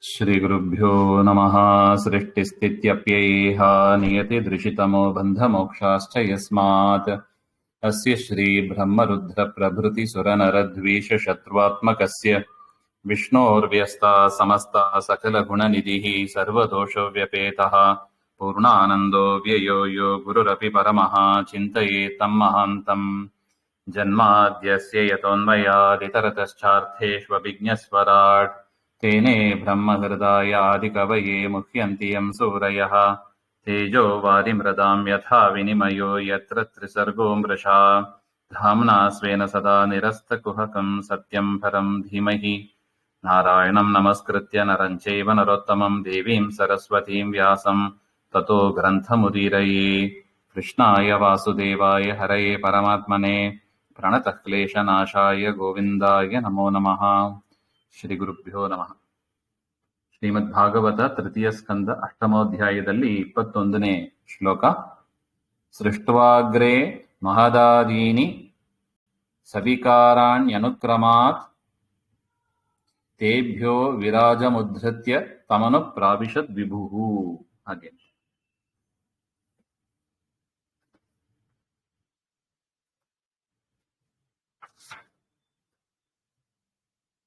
श्रीगुरुभ्यो नमः। सृष्टिस्थित्यप्ययेह नियतिदृशितमो बन्धमोक्षाश्च यस्मात् अस्य श्रीब्रह्मरुद्रप्रभृतिसुरनरद्वीषशत्रुवात्मकस्य विष्णोर्व्यस्ता समस्ता सकलगुणनिधिः सर्वदोषव्यपेतः पूर्णानन्दो व्ययो यो गुरुरपि परमः चिन्तयेतं महान्तम्। जन्माद्यस्य यतोऽन्वयादितरतश्चार्थेष्वभिज्ञस्वराट् तेने ब्रह्महृदायादिकवये मुह्यन्ति यं सूरयः तेजो वारिमृदां यथा विनिमयो यत्र त्रिसर्गो मृषा धाम्ना स्वेन सदा निरस्तकुहकं सत्यं परं धीमहि। नारायणं नमस्कृत्य नरं चैव नरोत्तमं देवीं सरस्वतीं व्यासं ततो ग्रन्थमुदीरये। कृष्णाय वासुदेवाय हरये परमात्मने प्रणतः क्लेशनाशाय गोविन्दाय नमो नमः। ಶ್ರೀ ಗುರುಭ್ಯೋ ನಮಃ. ಶ್ರೀಮದ್ಭಾಗವತ ತೃತೀಯ ಸ್ಕಂದ ಅಷ್ಟಮೋಧ್ಯಾಯದಲ್ಲಿ 21ನೇ ಶ್ಲೋಕ. ಸೃಷ್ಟ್ವಾಗ್ರೇ ಮಹದಾದೀನಿ ಸವಿಕಾರಾಣ್ಯನುಕ್ರಮಾತ್ ತೇಭ್ಯೋ ವಿರಾಜಮುದ್ಧೃತ್ಯ ತಮನು ಪ್ರಾವಿಶದ್ ವಿಭುಃ. ಹಾಗೆ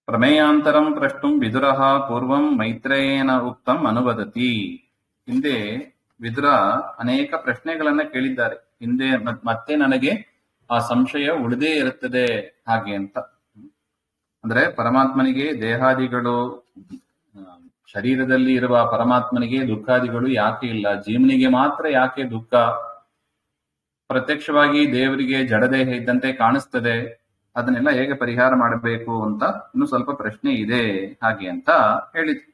ಪ್ರಮೇಯಾಂತರಂ ಪ್ರಷ್ಟುಂ ವಿದುರಃ ಪೂರ್ವಂ ಮೈತ್ರೇಯೇನ ಉಕ್ತಂ ಅನುವದತಿ. ಹಿಂದೆ ವಿದುರ ಅನೇಕ ಪ್ರಶ್ನೆಗಳನ್ನ ಕೇಳಿದ್ದಾರೆ. ಹಿಂದೆ ಮತ್ತೆ ನನಗೆ ಆ ಸಂಶಯ ಉಳಿದೇ ಇರುತ್ತದೆ ಹಾಗೆ ಅಂತ. ಅಂದ್ರೆ ಪರಮಾತ್ಮನಿಗೆ ದೇಹಾದಿಗಳು, ಶರೀರದಲ್ಲಿ ಇರುವ ಪರಮಾತ್ಮನಿಗೆ ದುಃಖಾದಿಗಳು ಯಾಕೆ ಇಲ್ಲ, ಜೀವನಿಗೆ ಮಾತ್ರ ಯಾಕೆ ದುಃಖ, ಪ್ರತ್ಯಕ್ಷವಾಗಿ ದೇವರಿಗೆ ಜಡದೇಹ ಇದ್ದಂತೆ ಕಾಣಿಸ್ತದೆ, ಅದನ್ನೆಲ್ಲ ಹೇಗೆ ಪರಿಹಾರ ಮಾಡಬೇಕು ಅಂತ ಇನ್ನು ಸ್ವಲ್ಪ ಪ್ರಶ್ನೆ ಇದೆ ಹಾಗೆ ಅಂತ ಹೇಳಿದ್ರು.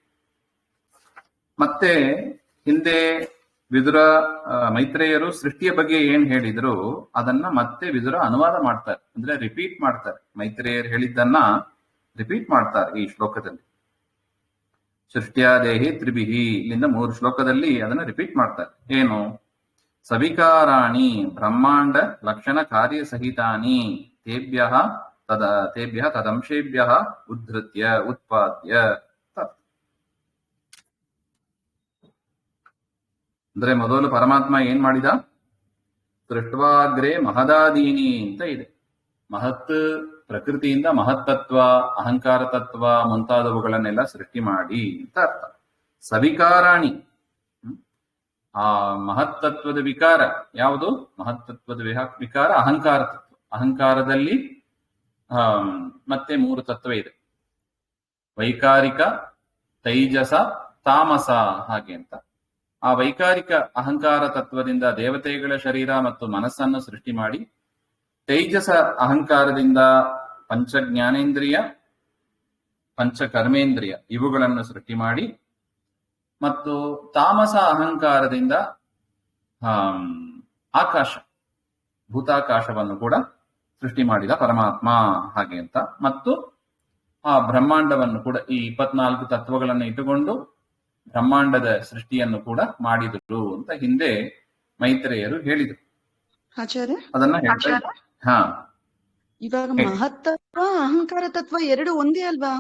ಮತ್ತೆ ಹಿಂದೆ ವಿದುರ ಮೈತ್ರೇಯರು ಸೃಷ್ಟಿಯ ಬಗ್ಗೆ ಏನ್ ಹೇಳಿದ್ರು ಅದನ್ನ ಮತ್ತೆ ವಿದುರ ಅನುವಾದ ಮಾಡ್ತಾರೆ, ಅಂದ್ರೆ ರಿಪೀಟ್ ಮಾಡ್ತಾರೆ. ಮೈತ್ರೇಯರು ಹೇಳಿದ್ದನ್ನ ರಿಪೀಟ್ ಮಾಡ್ತಾರೆ ಈ ಶ್ಲೋಕದಲ್ಲಿ. ಸೃಷ್ಟ್ಯಾದೇಹಿ ತ್ರಿಭಿಹಿ ಇಲ್ಲಿಂದ 3 ಶ್ಲೋಕದಲ್ಲಿ ಅದನ್ನ ರಿಪೀಟ್ ಮಾಡ್ತಾರೆ. ಏನು? ಸವಿಕಾರಾಣಿ ಬ್ರಹ್ಮಾಂಡ ಲಕ್ಷಣ ಕಾರ್ಯ ಸಹಿತಾನಿ ತೇಭ್ಯಃ ತದಂಶೇಭ್ಯಃ ಉದ್ಧೃತ್ಯ ಉತ್ಪಾದ್ಯ. ಅಂದ್ರೆ ಮೊದಲು ಪರಮಾತ್ಮ ಏನ್ ಮಾಡಿದ? ಸೃಷ್ಟ್ವಾಗ್ರೇ ಮಹದಾದೀನಿ ಅಂತ ಇದೆ. ಮಹತ್ ಪ್ರಕೃತಿಯಿಂದ ಮಹತ್ತತ್ವ, ಅಹಂಕಾರ ತತ್ವ ಮುಂತಾದವುಗಳನ್ನೆಲ್ಲ ಸೃಷ್ಟಿ ಮಾಡಿ ಅಂತ ಅರ್ಥ. ಸವಿಕಾರಾಣಿ, ಆ ಮಹತ್ತತ್ವದ ವಿಕಾರ ಯಾವುದು? ಮಹತ್ತತ್ವದ ವಿಕಾರ ಅಹಂಕಾರ ತತ್ವ. ಅಹಂಕಾರದಲ್ಲಿ ಮತ್ತೆ 3 ತತ್ವ ಇದೆ: ವೈಕಾರಿಕ, ತೈಜಸ, ತಾಮಸ ಹಾಗೆ ಅಂತ. ಆ ವೈಕಾರಿಕ ಅಹಂಕಾರ ತತ್ವದಿಂದ ದೇವತೆಗಳ ಶರೀರ ಮತ್ತು ಮನಸ್ಸನ್ನು ಸೃಷ್ಟಿ ಮಾಡಿ, ತೈಜಸ ಅಹಂಕಾರದಿಂದ ಪಂಚ ಜ್ಞಾನೇಂದ್ರಿಯ, ಪಂಚ ಕರ್ಮೇಂದ್ರಿಯ ಇವುಗಳನ್ನು ಸೃಷ್ಟಿ ಮಾಡಿ, ಮತ್ತು ತಾಮಸ ಅಹಂಕಾರದಿಂದ ಆಕಾಶ, ಭೂತಾಕಾಶವನ್ನು ಕೂಡ ಸೃಷ್ಟಿ ಮಾಡಿದ ಪರಮಾತ್ಮ ಹಾಗೆ ಅಂತ. ಮತ್ತು ಆ ಬ್ರಹ್ಮಾಂಡವನ್ನು ಕೂಡ, ಈ 24 ತತ್ವಗಳನ್ನು ಇಟ್ಟುಕೊಂಡು ಬ್ರಹ್ಮಾಂಡದ ಸೃಷ್ಟಿಯನ್ನು ಕೂಡ ಮಾಡಿದರು ಅಂತ ಹಿಂದೆ ಮೈತ್ರೇಯರು ಹೇಳಿದರು. ಆಚಾರ್ಯ, ಅದನ್ನ ಹೇಳ್ತಾರೆ. ಹಾ, ಇವಾಗ ಮಹತ್ತತ್ವ ಅಹಂಕಾರ ತತ್ವ ಎರಡು ಒಂದೇ ಅಲ್ವಾ?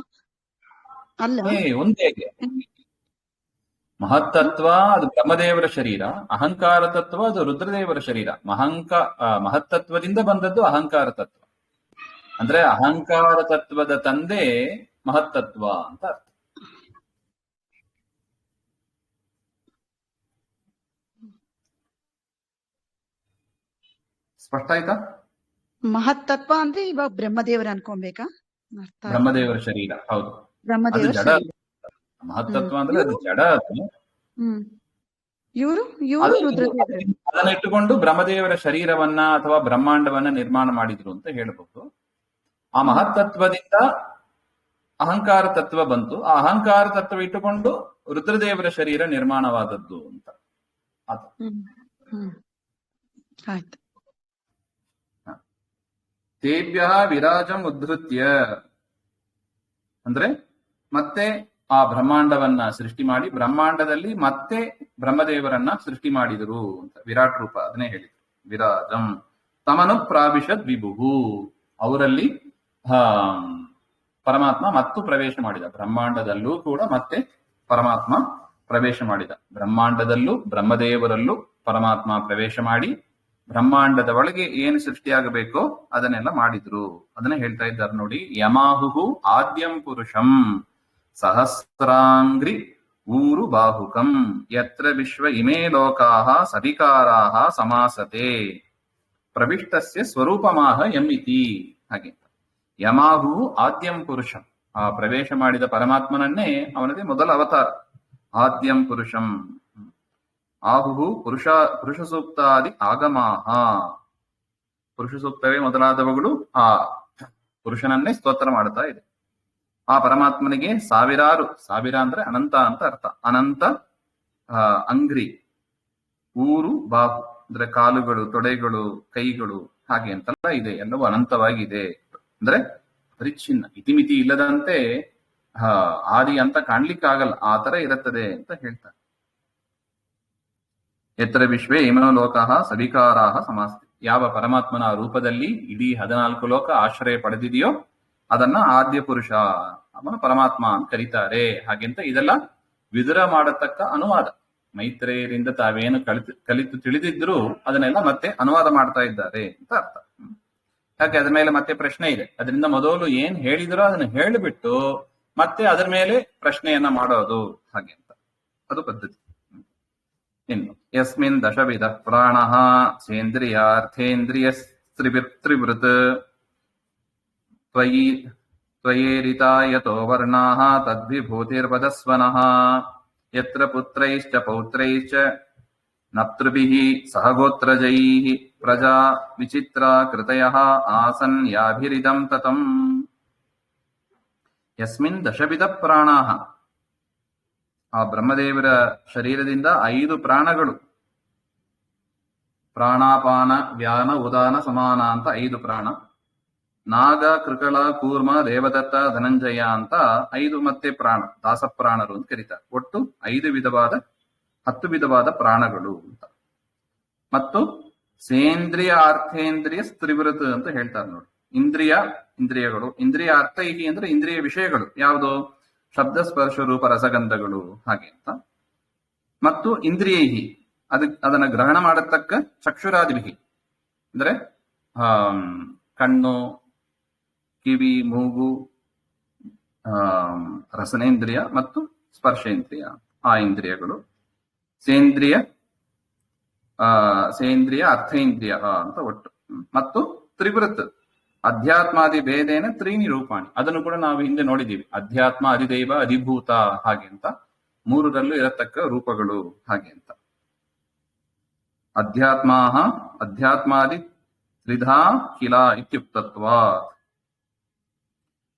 ಅಲ್ಲ, ಒಂದೇ. ಮಹತ್ತತ್ವ ಅದು ಬ್ರಹ್ಮದೇವರ ಶರೀರ, ಅಹಂಕಾರ ತತ್ವ ಅದು ರುದ್ರದೇವರ ಶರೀರ. ಮಹತ್ತತ್ವದಿಂದ ಬಂದದ್ದು ಅಹಂಕಾರ ತತ್ವ. ಅಂದ್ರೆ ಅಹಂಕಾರ ತತ್ವದ ತಂದೆ ಮಹತ್ತತ್ವ ಅಂತ ಅರ್ಥ. ಸ್ಪಷ್ಟ ಆಯ್ತಾ? ಮಹತ್ತತ್ವ ಅಂದ್ರೆ ಇವಾಗ ಬ್ರಹ್ಮದೇವರ ಅನ್ಕೊಬೇಕಾ? ಬ್ರಹ್ಮದೇವರ ಶರೀರ, ಹೌದು. ಬ್ರಹ್ಮದೇವರ ಜಡ. ಮಹತ್ತತ್ವ ಅಂದ್ರೆ ಅದು ಜಡ. ಇವರು ಅದನ್ನ ಇಟ್ಟುಕೊಂಡು ಬ್ರಹ್ಮದೇವರ ಶರೀರವನ್ನ ಅಥವಾ ಬ್ರಹ್ಮಾಂಡವನ್ನ ನಿರ್ಮಾಣ ಮಾಡಿದ್ರು ಅಂತ ಹೇಳಬಹುದು. ಆ ಮಹತ್ತತ್ವದಿಂದ ಅಹಂಕಾರ ತತ್ವ ಬಂತು. ಆ ಅಹಂಕಾರ ತತ್ವ ಇಟ್ಟುಕೊಂಡು ರುದ್ರದೇವರ ಶರೀರ ನಿರ್ಮಾಣವಾದದ್ದು ಅಂತ. ಆಯ್ತು. ತೇಭ್ಯ ವಿರಾಜಂ ಉದ್ಧೃತ್ಯ ಅಂದ್ರೆ ಮತ್ತೆ ಆ ಬ್ರಹ್ಮಾಂಡವನ್ನ ಸೃಷ್ಟಿ ಮಾಡಿ, ಬ್ರಹ್ಮಾಂಡದಲ್ಲಿ ಮತ್ತೆ ಬ್ರಹ್ಮದೇವರನ್ನ ಸೃಷ್ಟಿ ಮಾಡಿದರು ಅಂತ. ವಿರಾಟ್ ರೂಪ ಅದನ್ನೇ ಹೇಳಿದ್ರು. ವಿರಾಜಂ ತಮನು ಪ್ರಾವಿಶದ್ ವಿಭುಹು, ಅವರಲ್ಲಿ ಪರಮಾತ್ಮ ಮತ್ತು ಪ್ರವೇಶ ಮಾಡಿದ. ಬ್ರಹ್ಮಾಂಡದಲ್ಲೂ ಕೂಡ ಮತ್ತೆ ಪರಮಾತ್ಮ ಪ್ರವೇಶ ಮಾಡಿದ. ಬ್ರಹ್ಮಾಂಡದಲ್ಲೂ ಬ್ರಹ್ಮದೇವರಲ್ಲೂ ಪರಮಾತ್ಮ ಪ್ರವೇಶ ಮಾಡಿ ಬ್ರಹ್ಮಾಂಡದ ಒಳಗೆ ಏನು ಸೃಷ್ಟಿಯಾಗಬೇಕೋ ಅದನ್ನೆಲ್ಲ ಮಾಡಿದ್ರು. ಅದನ್ನ ಹೇಳ್ತಾ ಇದ್ದಾರೆ ನೋಡಿ. ಯಮಾಹು ಆದ್ಯಂ ಪುರುಷಂ ಸಹಸ್ರಾಂಗ್ರಿ ಊರು ಬಾಹುಕಂ ಯತ್ರ ವಿಶ್ವ ಇಮೇ ಲೋಕಾಹ ಸವಿಕಾರಾಹ ಸಮಾಸತೆ ಪ್ರವಿಷ್ಟಸ್ಯ ಸ್ವರೂಪಮಾಹ ಯಮಿತಿ. ಹಾಗೆ ಯಮಾಹು ಆದ್ಯಂ ಪುರುಷಂ, ಆ ಪ್ರವೇಶ ಮಾಡಿದ ಪರಮಾತ್ಮನನ್ನೇ ಅವನದೇ ಮೊದಲ ಅವತಾರ. ಆದ್ಯಂ ಪುರುಷಂ, ಆಹುಹು ಪುರುಷ ಸೂಕ್ತಾದಿ ಆಗಮಾಹ, ಪುರುಷ ಸೂಕ್ತವೇ ಮೊದಲಾದವುಗಳು ಆ ಪುರುಷನನ್ನೇ ಸ್ತೋತ್ರ ಮಾಡ್ತಾ ಇದೆ. ಆ ಪರಮಾತ್ಮನಿಗೆ ಸಾವಿರಾರು, ಸಾವಿರ ಅಂದ್ರೆ ಅನಂತ ಅಂತ ಅರ್ಥ, ಅನಂತ ಅಂಗ್ರಿ, ಊರು ಬಾಹು ಅಂದ್ರೆ ಕಾಲುಗಳು, ತೊಡೆಗಳು, ಕೈಗಳು, ಹಾಗೆ ಅಂತೆಲ್ಲ ಇದೆ. ಎಲ್ಲವೂ ಅನಂತವಾಗಿದೆ. ಅಂದ್ರೆ ಪರಿಚ್ಛಿನ್ನ, ಇತಿಮಿತಿ ಇಲ್ಲದಂತೆ ಆದಿ ಅಂತ ಕಾಣ್ಲಿಕ್ಕಾಗಲ್ಲ, ಆ ತರ ಇರುತ್ತದೆ ಅಂತ ಹೇಳ್ತಾರೆ. ಯತ್ರ ವಿಶ್ವೇ ಇಮೋ ಲೋಕಃ ಸವಿಕಾರಾಹ ಸಮಾಸ್ತಿ, ಯಾವ ಪರಮಾತ್ಮನ ರೂಪದಲ್ಲಿ ಇಡೀ 14 ಲೋಕ ಆಶ್ರಯ ಪಡೆದಿದೆಯೋ ಅದನ್ನ ಆದ್ಯ ಪುರುಷ, ಅವನ ಪರಮಾತ್ಮ ಅಂತ ಕರೀತಾರೆ. ಹಾಗೆಂತ ಇದೆಲ್ಲ ವಿದುರ ಮಾಡತಕ್ಕ ಅನುವಾದ. ಮೈತ್ರೇಯರಿಂದ ತಾವೇನು ಕಲಿತು ತಿಳಿದಿದ್ರು ಅದನ್ನೆಲ್ಲ ಮತ್ತೆ ಅನುವಾದ ಮಾಡ್ತಾ ಇದ್ದಾರೆ ಅಂತ ಅರ್ಥ. ಯಾಕೆ ಅದ್ರ ಮೇಲೆ ಮತ್ತೆ ಪ್ರಶ್ನೆ ಇದೆ. ಅದರಿಂದ ಮೊದಲು ಏನ್ ಹೇಳಿದ್ರೋ ಅದನ್ನ ಹೇಳಿಬಿಟ್ಟು ಮತ್ತೆ ಅದರ ಮೇಲೆ ಪ್ರಶ್ನೆಯನ್ನ ಮಾಡೋದು, ಹಾಗೆ ಅಂತ ಅದು ಪದ್ಧತಿ. ಇನ್ನು ಯಸ್ಮಿನ್ ದಶವಿಧ ಪ್ರಾಣಃ ಸೇಂದ್ರಿಯಾರ್ಥೇಂದ್ರಿಯ ತ್ರಿವೃತ್ ತ್ವಯೇರಿತಾ ಯತೋ ವರ್ಣಾಃ ತದ್ವಿಭೂತಿರ್ವದಸ್ವನಃ ಯತ್ರ ಪುತ್ರೈಶ್ಚ ಪೌತ್ರೈಶ್ಚ ನಪ್ತೃಭಿಃ ಸಹಗೋತ್ರಜೈಃ ಪ್ರಜಾ ವಿಚಿತ್ರಾ ಕೃತಯಃ ಆಸನ್ ಯಾಭಿರಿದಂ ತತಂ. ಯಸ್ಮಿನ್ ದಶವಿಧ ಪ್ರಾಣಾಃ, ಆ ಬ್ರಹ್ಮದೇವರ ಶರೀರದಿಂದ 5 ಪ್ರಾಣಗಳು, ಪ್ರಾಣಾಪಾನ ವ್ಯಾನ ಉದಾನ ಸಮಾನ ಅಂತ 5 ಪ್ರಾಣ, ನಾಗ ಕೃಕಳ ಕೂರ್ಮ ದೇವದತ್ತ ಧನಂಜಯ ಅಂತ 5 ಮತ್ತೆ ಪ್ರಾಣ, ದಾಸಪ್ರಾಣರು ಅಂತ ಕರೀತಾರೆ. ಒಟ್ಟು 10 ವಿಧವಾದ ಪ್ರಾಣಗಳು ಅಂತ. ಮತ್ತು ಸೇಂದ್ರಿಯ ಅರ್ಥೇಂದ್ರಿಯ ತ್ರಿವೃತ್ ಅಂತ ಹೇಳ್ತಾರೆ ನೋಡಿ. ಇಂದ್ರಿಯಗಳು, ಇಂದ್ರಿಯ ಅರ್ಥೈಹಿ ಅಂದ್ರೆ ಇಂದ್ರಿಯ ವಿಷಯಗಳು, ಯಾವುದು? ಶಬ್ದ ಸ್ಪರ್ಶ ರೂಪ ರಸಗಂಧಗಳು, ಹಾಗೆ ಅಂತ. ಮತ್ತು ಇಂದ್ರಿಯೈಹಿ, ಅದನ್ನ ಗ್ರಹಣ ಮಾಡತಕ್ಕ ಚಕ್ಷುರಾದಿಭಿ ಅಂದ್ರೆ ಕಣ್ಣು, ಕಿವಿ, ಮೂಗು, ರಸನೇಂದ್ರಿಯ ಮತ್ತು ಸ್ಪರ್ಶೇಂದ್ರಿಯ, ಆ ಇಂದ್ರಿಯಗಳು. ಸೇಂದ್ರಿಯ ಅರ್ಥೇಂದ್ರಿಯ ಅಂತ ಒಟ್ಟು. ಮತ್ತು ತ್ರಿವೃತ್ ಅಧ್ಯಾತ್ಮಾದಿ ಭೇದೇನ ತ್ರೀನಿ ರೂಪಾಣಿ, ಅದನ್ನು ಕೂಡ ನಾವು ಹಿಂದೆ ನೋಡಿದ್ದೀವಿ. ಅಧ್ಯಾತ್ಮ, ಅಧಿದೈವ, ಅಧಿಭೂತ, ಹಾಗೆ ಅಂತ 3ರಲ್ಲೂ ಇರತಕ್ಕ ರೂಪಗಳು, ಹಾಗೆ ಅಂತ. ಅಧ್ಯಾತ್ಮಾದಿ ತ್ರಿಧಾ ಕಿಲ ಇತ್ಯುಕ್ತತ್ವಾತ್.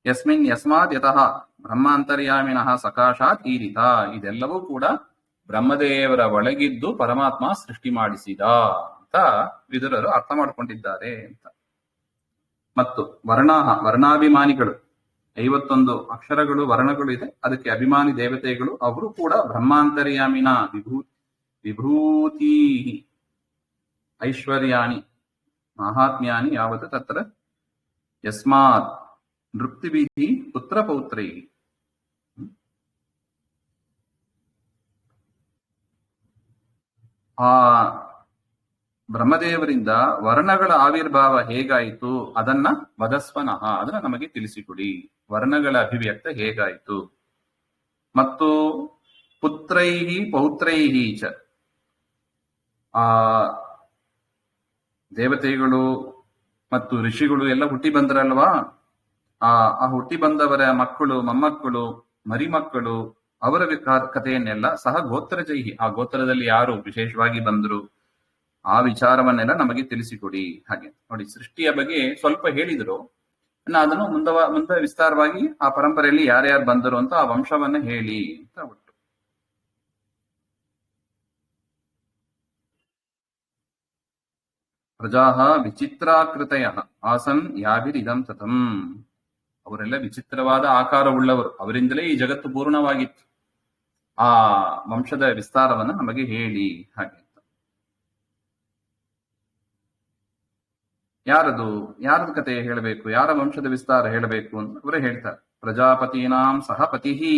ಯಸ್ಮಾತ್ ಯತಃ ಬ್ರಹ್ಮಾಂತರ್ಯಾಮಿನಃ ಸಕಾಶಾತ್ ಈರಿತ, ಇದೆಲ್ಲವೂ ಕೂಡ ಬ್ರಹ್ಮದೇವರ ಒಳಗಿದ್ದು ಪರಮಾತ್ಮ ಸೃಷ್ಟಿ ಮಾಡಿಸಿದ ಅಂತ ವಿದುರರು ಅರ್ಥ ಮಾಡಿಕೊಂಡಿದ್ದಾರೆ ಅಂತ. ಮತ್ತು ವರ್ಣಾಭಿಮಾನಿಗಳು 51 ಅಕ್ಷರಗಳು, ವರ್ಣಗಳು ಇದೆ. ಅದಕ್ಕೆ ಅಭಿಮಾನಿ ದೇವತೆಗಳು, ಅವರು ಕೂಡ ಬ್ರಹ್ಮಾಂತರ್ಯಾಮಿನ ವಿಭೂತಿ ಐಶ್ವರ್ಯಾಣಿ ಮಹಾತ್ಮ್ಯಾನಿ ಯಾವತ್ ತತ್ರ ಯಸ್ಮಾತ್ ನೃಪ್ತಿಭಿಃ ಪುತ್ರ ಪೌತ್ರೈಃ. ಆ ಬ್ರಹ್ಮದೇವರಿಂದ ವರ್ಣಗಳ ಆವಿರ್ಭಾವ ಹೇಗಾಯಿತು ಅದನ್ನ ವದಸ್ವನಃ, ಅದನ್ನ ನಮಗೆ ತಿಳಿಸಿಕೊಡಿ. ವರ್ಣಗಳ ಅಭಿವ್ಯಕ್ತ ಹೇಗಾಯಿತು. ಮತ್ತು ಪುತ್ರೈಹಿ ಪೌತ್ರೈಹಿ ಚ, ಆ ದೇವತೆಗಳು ಮತ್ತು ಋಷಿಗಳು ಎಲ್ಲ ಹುಟ್ಟಿ ಬಂದ್ರಲ್ವಾ, ಆ ಹುಟ್ಟಿ ಬಂದವರ ಮಕ್ಕಳು, ಮೊಮ್ಮಕ್ಕಳು, ಮರಿಮಕ್ಕಳು, ಅವರ ಕಥೆಯನ್ನೆಲ್ಲ ಸಹ ಗೋತ್ರಜೈಹಿ, ಆ ಗೋತ್ರದಲ್ಲಿ ಯಾರು ವಿಶೇಷವಾಗಿ ಬಂದರು ಆ ವಿಚಾರವನ್ನೆಲ್ಲ ನಮಗೆ ತಿಳಿಸಿಕೊಡಿ. ಹಾಗೆ ನೋಡಿ, ಸೃಷ್ಟಿಯ ಬಗ್ಗೆ ಸ್ವಲ್ಪ ಹೇಳಿದ್ರು, ಅದನ್ನು ಮುಂದೆ ವಿಸ್ತಾರವಾಗಿ ಆ ಪರಂಪರೆಯಲ್ಲಿ ಯಾರ್ಯಾರು ಬಂದರು ಅಂತ ಆ ವಂಶವನ್ನ ಹೇಳಿ ಅಂತ ಒಟ್ಟು. ಪ್ರಜಾಹ ವಿಚಿತ್ರಾಕೃತಯ ಆಸನ್ ಯಾಭಿರಿದಂ ತತಂ, ಅವರೆಲ್ಲ ವಿಚಿತ್ರವಾದ ಆಕಾರವುಳ್ಳವರು, ಅವರಿಂದಲೇ ಈ ಜಗತ್ತು ಪೂರ್ಣವಾಗಿತ್ತು. ಆ ವಂಶದ ವಿಸ್ತಾರವನ್ನ ನಮಗೆ ಹೇಳಿ, ಹಾಗೆ. ಯಾರದು ಕಥೆ ಹೇಳಬೇಕು, ಯಾರ ವಂಶದ ವಿಸ್ತಾರ ಹೇಳಬೇಕು ಅಂತ ಅವರೇ ಹೇಳ್ತಾರೆ. ಪ್ರಜಾಪತೀನಾಂ ಸಹ ಪತಿಹಿ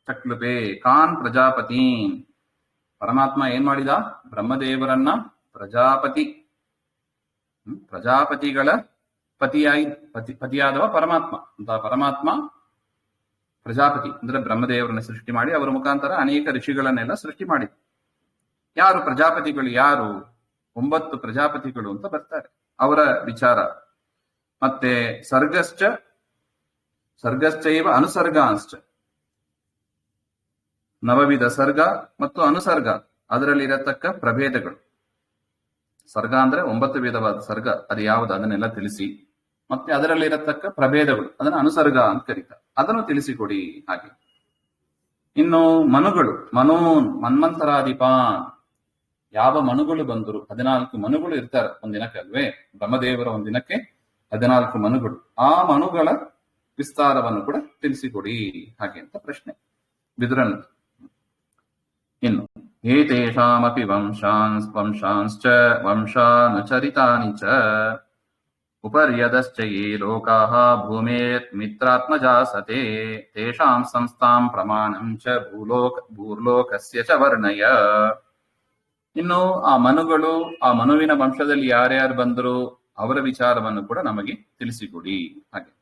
ಚಕ್ಲುಪೆ ಕಾನ್ ಪ್ರಜಾಪತಿ. ಪರಮಾತ್ಮ ಏನ್ ಮಾಡಿದ? ಬ್ರಹ್ಮದೇವರನ್ನ ಪ್ರಜಾಪತಿ, ಪ್ರಜಾಪತಿಗಳ ಪತಿಯಾದವ ಪರಮಾತ್ಮ ಅಂತ. ಪರಮಾತ್ಮ ಪ್ರಜಾಪತಿ ಅಂದ್ರೆ ಬ್ರಹ್ಮದೇವರನ್ನ ಸೃಷ್ಟಿ ಮಾಡಿ ಅವರ ಮುಖಾಂತರ ಅನೇಕ ಋಷಿಗಳನ್ನೆಲ್ಲ ಸೃಷ್ಟಿ ಮಾಡಿ. ಯಾರು ಪ್ರಜಾಪತಿಗಳು? ಯಾರು? 9 ಪ್ರಜಾಪತಿಗಳು ಅಂತ ಬರ್ತಾರೆ, ಅವರ ವಿಚಾರ. ಮತ್ತೆ ಸರ್ಗಶ್ಚೈವ ಅನುಸರ್ಗಾಂಶ್ಚ, ನವವಿಧ ಸರ್ಗ ಮತ್ತು ಅನುಸರ್ಗ, ಅದರಲ್ಲಿರತಕ್ಕ ಪ್ರಭೇದಗಳು. ಸರ್ಗ ಅಂದ್ರೆ 9 ವಿಧವಾದ ಸರ್ಗ, ಅದು ಯಾವುದು ಅದನ್ನೆಲ್ಲ ತಿಳಿಸಿ. ಮತ್ತೆ ಅದರಲ್ಲಿರತಕ್ಕ ಪ್ರಭೇದಗಳು, ಅದನ್ನ ಅನುಸರ್ಗ ಅಂತ ಕರೀತಾರೆ, ಅದನ್ನು ತಿಳಿಸಿಕೊಡಿ. ಹಾಗೆ ಇನ್ನು ಮನುಗಳು, ಮನ್ವಂತರಾಧಿಪಾನ್, ಯಾವ ಮನುಗಳು ಬಂದರು? 14 ಮನುಗಳು ಇರ್ತಾರೆ ಒಂದಿನಕ್ಕೆ ಅಲ್ವೇ? ಬ್ರಹ್ಮದೇವರ ಒಂದಿನಕ್ಕೆ 14 ಮನುಗಳು. ಆ ಮನುಗಳ ವಿಸ್ತಾರವನ್ನು ಕೂಡ ತಿಳಿಸಿಕೊಡಿ ಹಾಗೆ ಅಂತ ಪ್ರಶ್ನೆ ವಿದುರನ್. ಇನ್ನು ಏತೇಷಾಮಪಿ ವಂಶಾಂಶ್ಚ ವಂಶಾನುಚರಿತಾನಿ ಚ ಉಪರ್ಯದಶ್ಚ ಯೇ ಲೋಕಾಃ ಭೂಮೇತ್ ಮಿತ್ರಾತ್ಮಜಾಸತೆ ತೇಷಾಂ ಸಂಸ್ಥಾಂ ಪ್ರಮಾಣಂ ಚ ಭೂರ್ಲೋಕಸ್ಯ ಚ ವರ್ಣಯ. ಇನ್ನು ಆ ಮನುಗಳು, ಆ ಮನುವಿನ ವಂಶದಲ್ಲಿ ಯಾರ್ಯಾರು ಬಂದರು ಅವರ ವಿಚಾರವನ್ನು ಕೂಡ ನಮಗೆ ತಿಳಿಸಿಕೊಡಿ ಹಾಗೆ.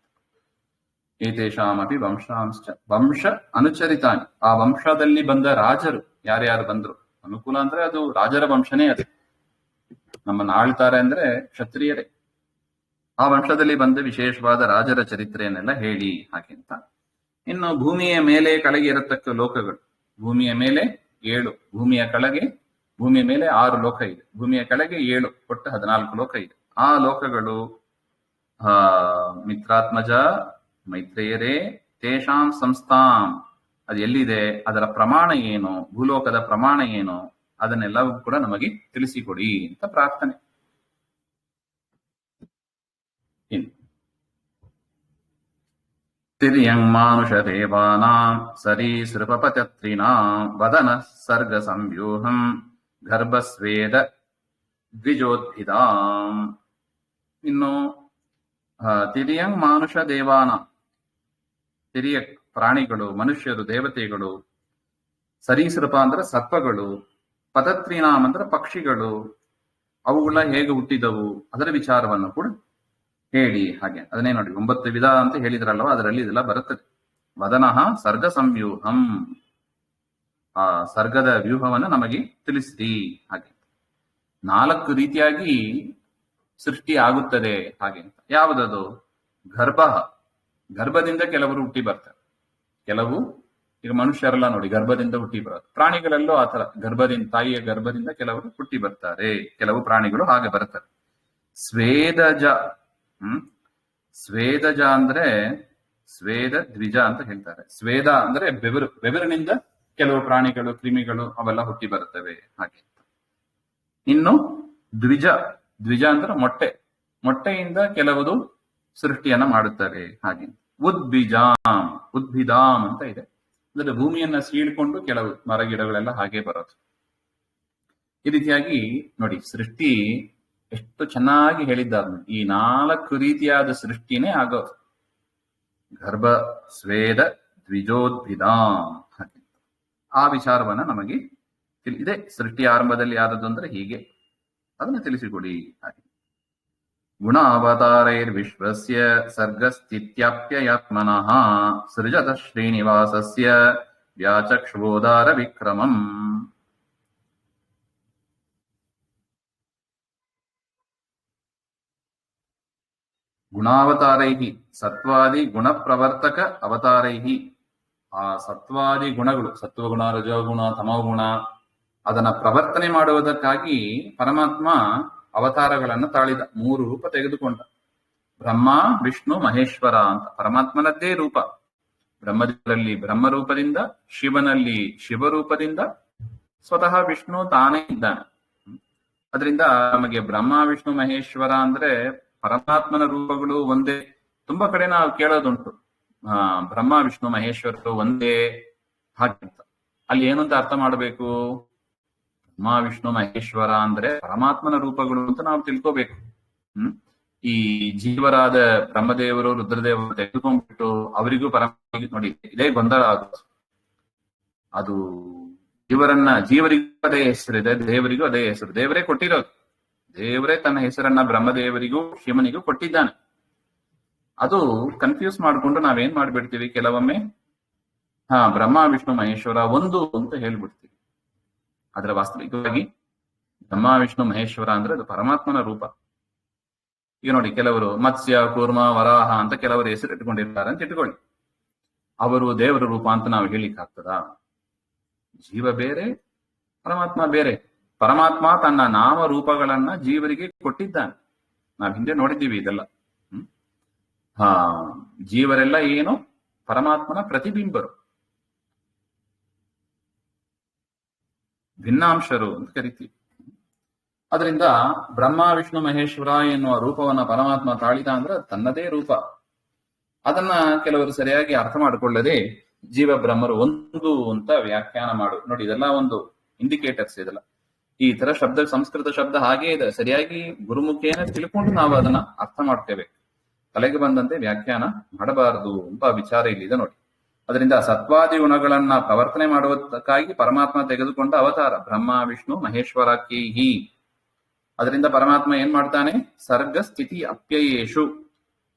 ಏತೇಷಾಮಪಿ ವಂಶಾಂಶ್ಚ, ವಂಶ ಅನುಚರಿತಾನಿ, ಆ ವಂಶದಲ್ಲಿ ಬಂದ ರಾಜರು ಯಾರ್ಯಾರು ಬಂದ್ರು. ಅನುಕೂಲ ಅಂದ್ರೆ ಅದು ರಾಜರ ವಂಶನೇ, ಅದು ನಮ್ಮನ್ನ ಆಳ್ತಾರೆ ಅಂದ್ರೆ ಕ್ಷತ್ರಿಯರೇ. ಆ ವಂಶದಲ್ಲಿ ಬಂದ ವಿಶೇಷವಾದ ರಾಜರ ಚರಿತ್ರೆಯನ್ನೆಲ್ಲ ಹೇಳಿ ಹಾಗೆ ಅಂತ. ಇನ್ನು ಭೂಮಿಯ ಮೇಲೆ ಕೆಳಗೆ ಇರತಕ್ಕ ಲೋಕಗಳು, ಭೂಮಿಯ ಮೇಲೆ 7, ಭೂಮಿಯ ಮೇಲೆ 6 ಲೋಕ ಇದೆ, ಭೂಮಿಯ ಕೆಳಗೆ 7, ಒಟ್ಟು 14 ಲೋಕ ಇದೆ. ಆ ಲೋಕಗಳು ಮಿತ್ರಾತ್ಮಜ, ಮೈತ್ರೇಯರೇ, ತೇಷಾಂ ಸಂಸ್ಥಾಂ, ಅದು ಎಲ್ಲಿದೆ, ಅದರ ಪ್ರಮಾಣ ಏನು, ಭೂಲೋಕದ ಪ್ರಮಾಣ ಏನು, ಅದನ್ನೆಲ್ಲವೂ ಕೂಡ ನಮಗೆ ತಿಳಿಸಿಕೊಡಿ ಅಂತ ಪ್ರಾರ್ಥನೆ. ತಿರ್ಯಂಗ್ ಮಾನುಷ ದೇವಾನಾಂ ಸರೀಸೃಪಪತ್ರಿನಾಂ ವದನ ಸರ್ಗ ಸಂವ್ಯೂಹಂ ಗರ್ಭಸ್ವೇದ ದ್ವಿಜೋದ್ಭಿದಾಂ. ಇನ್ನು ತಿರ್ಯಂಗ್ ಮಾನುಷ ದೇವಾನಾಂ, ತಿರಿಯ ಪ್ರಾಣಿಗಳು, ಮನುಷ್ಯರು, ದೇವತೆಗಳು, ಸರೀಸೃಪ ಅಂದ್ರೆ ಸರ್ಪಗಳು, ಪತತ್ರಿನಾಂ ಅಂದ್ರೆ ಪಕ್ಷಿಗಳು, ಅವುಗಳ ಹೇಗೆ ಹುಟ್ಟಿದವು ಅದರ ವಿಚಾರವನ್ನು ಕೂಡ ಹೇಳಿ ಹಾಗೆ. ಅದನ್ನೇ ನೋಡಿ 9 ವಿಧ ಅಂತ ಹೇಳಿದ್ರಲ್ವ, ಅದರಲ್ಲಿ ಇದೆಲ್ಲ ಬರುತ್ತದೆ. ವದನಃ ಸರ್ಗ ಸಂವ್ಯೂಹಂ, ಆ ಸರ್ಗದ ವ್ಯೂಹವನ್ನು ನಮಗೆ ತಿಳಿಸಿರಿ ಹಾಗೆ. 4 ರೀತಿಯಾಗಿ ಸೃಷ್ಟಿ ಆಗುತ್ತದೆ ಹಾಗೆ ಅಂತ. ಯಾವುದದು? ಗರ್ಭದಿಂದ ಕೆಲವರು ಹುಟ್ಟಿ ಬರ್ತಾರೆ. ಕೆಲವು ಈಗ ಮನುಷ್ಯರೆಲ್ಲ ನೋಡಿ ಗರ್ಭದಿಂದ ಹುಟ್ಟಿ ಬರೋದು, ಪ್ರಾಣಿಗಳಲ್ಲೂ ಆತರ ಗರ್ಭದಿಂದ, ತಾಯಿಯ ಗರ್ಭದಿಂದ ಕೆಲವರು ಹುಟ್ಟಿ ಬರ್ತಾರೆ, ಕೆಲವು ಪ್ರಾಣಿಗಳು ಹಾಗೆ ಬರ್ತಾರೆ. ಸ್ವೇದಜ, ಸ್ವೇದಜ ಅಂದ್ರೆ ಸ್ವೇದ ದ್ವಿಜ ಅಂತ ಹೇಳ್ತಾರೆ. ಸ್ವೇದ ಅಂದ್ರೆ ಬೆವರಿನಿಂದ ಕೆಲವು ಪ್ರಾಣಿಗಳು, ಕ್ರಿಮಿಗಳು ಅವೆಲ್ಲ ಹುಟ್ಟಿ ಬರುತ್ತವೆ ಹಾಗೆ. ಇನ್ನು ದ್ವಿಜ ಅಂದ್ರೆ ಮೊಟ್ಟೆಯಿಂದ ಕೆಲವುದು ಸೃಷ್ಟಿಯನ್ನ ಮಾಡುತ್ತವೆ ಹಾಗೆ. ಉದ್ಭಿದಾಂ ಅಂತ ಇದೆ, ಅಂದ್ರೆ ಭೂಮಿಯನ್ನ ಸೀಳ್ಕೊಂಡು ಕೆಲವು ಮರಗಿಡಗಳೆಲ್ಲ ಹಾಗೆ ಬರೋದು. ಈ ರೀತಿಯಾಗಿ ನೋಡಿ ಸೃಷ್ಟಿ ಎಷ್ಟು ಚೆನ್ನಾಗಿ ಹೇಳಿದ್ದಾರೆ. ಈ 4 ರೀತಿಯಾದ ಸೃಷ್ಟಿನೇ ಆಗೋದು. ಗರ್ಭ, ಸ್ವೇದ, ದ್ವಿಜೋದ್ಭಿದಾಂ ಹಾಗೆ. ಆ ವಿಚಾರವನ್ನ ನಮಗೆ ಇದೆ. ಸೃಷ್ಟಿ ಆರಂಭದಲ್ಲಿ ಆದದ್ದು ಅಂದ್ರೆ ಹೀಗೆ, ಅದನ್ನ ತಿಳಿಸಿಕೊಡಿ ಹಾಗೆ. ಗುಣಾವತಾರೈರ್ವಿಶ್ವಸ್ಯ ಸರ್ಗಸ್ಥಿತ್ಯಾಪ್ಯಯಾತ್ಮನಃ ಸೃಜತ ಶ್ರೀನಿವಾಸಸ್ಯ ವ್ಯಾಚಕ್ಷ್ವೋದಾರ ವಿಕ್ರಮಂ. ಗುಣಾವತಾರೈಹಿ, ಸತ್ವಾದಿ ಗುಣ ಪ್ರವರ್ತಕ ಅವತಾರೈಹಿ. ಆ ಸತ್ವಾದಿ ಗುಣಗಳು, ಸತ್ವಗುಣ, ರಜೋಗುಣ, ತಮೋಗುಣ, ಅದನ್ನ ಪ್ರವರ್ತನೆ ಮಾಡುವುದಕ್ಕಾಗಿ ಪರಮಾತ್ಮ ಅವತಾರಗಳನ್ನು ತಾಳಿದ. 3 ರೂಪ ತೆಗೆದುಕೊಂಡ. ಬ್ರಹ್ಮ, ವಿಷ್ಣು, ಮಹೇಶ್ವರ ಅಂತ ಪರಮಾತ್ಮನದ್ದೇ ರೂಪ. ಬ್ರಹ್ಮದೇವರಲ್ಲಿ ಬ್ರಹ್ಮರೂಪದಿಂದ, ಶಿವನಲ್ಲಿ ಶಿವರೂಪದಿಂದ, ಸ್ವತಃ ವಿಷ್ಣು ತಾನೇ ಇದ್ದಾನೆ. ಅದರಿಂದ ನಮಗೆ ಬ್ರಹ್ಮ, ವಿಷ್ಣು, ಮಹೇಶ್ವರ ಅಂದ್ರೆ ಪರಮಾತ್ಮನ ರೂಪಗಳು ಒಂದೇ. ತುಂಬಾ ಕಡೆ ನಾವು ಕೇಳೋದುಂಟು, ಬ್ರಹ್ಮ, ವಿಷ್ಣು, ಮಹೇಶ್ವರರು ಒಂದೇ ಹಾಗಂತ. ಅಲ್ಲಿ ಏನು ಅಂತ ಅರ್ಥ ಮಾಡಬೇಕು? ಬ್ರಹ್ಮ, ವಿಷ್ಣು, ಮಹೇಶ್ವರ ಅಂದ್ರೆ ಪರಮಾತ್ಮನ ರೂಪಗಳು ಅಂತ ನಾವು ತಿಳ್ಕೋಬೇಕು. ಈ ಜೀವರಾದ ಬ್ರಹ್ಮದೇವರು, ರುದ್ರದೇವರು ತೆಗೆದುಕೊಂಡ್ಬಿಟ್ಟು ಅವರಿಗೂ ಪರಮಾತ್ಮ ನೋಡಿ ಇದೇ ಗೊಂದಲ ಆಗುತ್ತೆ. ಅದು ಜೀವರಿಗೂ ಅದೇ ಹೆಸರಿದೆ, ದೇವರಿಗೂ ಅದೇ ಹೆಸರು. ದೇವರೇ ಕೊಟ್ಟಿರೋದು. ದೇವರೇ ತನ್ನ ಹೆಸರನ್ನ ಬ್ರಹ್ಮದೇವರಿಗೂ ಶಿವನಿಗೂ ಕೊಟ್ಟಿದ್ದಾನೆ. ಅದು ಕನ್ಫ್ಯೂಸ್ ಮಾಡಿಕೊಂಡು ನಾವೇನ್ ಮಾಡ್ಬಿಡ್ತೀವಿ ಕೆಲವೊಮ್ಮೆ, ಬ್ರಹ್ಮ ವಿಷ್ಣು ಮಹೇಶ್ವರ ಒಂದು ಅಂತ ಹೇಳ್ಬಿಡ್ತೀವಿ. ಆದ್ರೆ ವಾಸ್ತವಿಕವಾಗಿ ಬ್ರಹ್ಮ ವಿಷ್ಣು ಮಹೇಶ್ವರ ಅಂದ್ರೆ ಅದು ಪರಮಾತ್ಮನ ರೂಪ. ಈಗ ನೋಡಿ, ಕೆಲವರು ಮತ್ಸ್ಯ, ಕೂರ್ಮ, ವರಾಹ ಅಂತ ಕೆಲವರು ಹೆಸರು ಇಟ್ಕೊಂಡಿರ್ತಾರೆ ಅಂತ ಇಟ್ಕೊಳ್ಳಿ. ಅವರು ದೇವರ ರೂಪ ಅಂತ ನಾವು ಹೇಳಿಕ್ಕಾಗ್ತದ? ಜೀವ ಬೇರೆ, ಪರಮಾತ್ಮ ಬೇರೆ. ಪರಮಾತ್ಮ ತನ್ನ ನಾಮ ರೂಪಗಳನ್ನ ಜೀವರಿಗೆ ಕೊಟ್ಟಿದ್ದಾನೆ. ನಾವ್ ಹಿಂದೆ ನೋಡಿದ್ದೀವಿ ಇದೆಲ್ಲ. ಜೀವರೆಲ್ಲ ಏನು ಪರಮಾತ್ಮನ ಪ್ರತಿಬಿಂಬರು, ಭಿನ್ನಾಂಶರು ಅಂತ ಕರಿತೀವಿ. ಅದರಿಂದ ಬ್ರಹ್ಮ ವಿಷ್ಣು ಮಹೇಶ್ವರ ಎನ್ನುವ ರೂಪವನ್ನ ಪರಮಾತ್ಮ ತಾಳಿದ ಅಂದ್ರೆ ತನ್ನದೇ ರೂಪ. ಅದನ್ನ ಕೆಲವರು ಸರಿಯಾಗಿ ಅರ್ಥ ಮಾಡಿಕೊಳ್ಳದೆ ಜೀವ ಬ್ರಹ್ಮರು ಒಂದು ಅಂತ ವ್ಯಾಖ್ಯಾನ ಮಾಡು. ನೋಡಿ, ಇದೆಲ್ಲ ಒಂದು ಇಂಡಿಕೇಟರ್ಸ್. ಇದೆಲ್ಲ ಈ ತರ ಶಬ್ದ, ಸಂಸ್ಕೃತ ಶಬ್ದ ಹಾಗೇ ಇದೆ. ಸರಿಯಾಗಿ ಗುರುಮುಖೇನ ತಿಳ್ಕೊಂಡು ನಾವು ಅದನ್ನ ಅರ್ಥ ಮಾಡ್ತೇವೆ. ತಲೆಗೆ ಬಂದಂತೆ ವ್ಯಾಖ್ಯಾನ ಮಾಡಬಾರದು ಅಂತ ವಿಚಾರ ಇಲ್ಲಿದೆ ನೋಡಿ. ಅದರಿಂದ ಸತ್ವಾದಿ ಗುಣಗಳನ್ನ ಪ್ರವರ್ತನೆ ಮಾಡುವುದಕ್ಕಾಗಿ ಪರಮಾತ್ಮ ತೆಗೆದುಕೊಂಡ ಅವತಾರ ಬ್ರಹ್ಮ ವಿಷ್ಣು ಮಹೇಶ್ವರಕೇಹಿ. ಅದರಿಂದ ಪರಮಾತ್ಮ ಏನ್ ಮಾಡ್ತಾನೆ? ಸರ್ಗ ಸ್ಥಿತಿ ಅಪ್ಯಯೇಷು,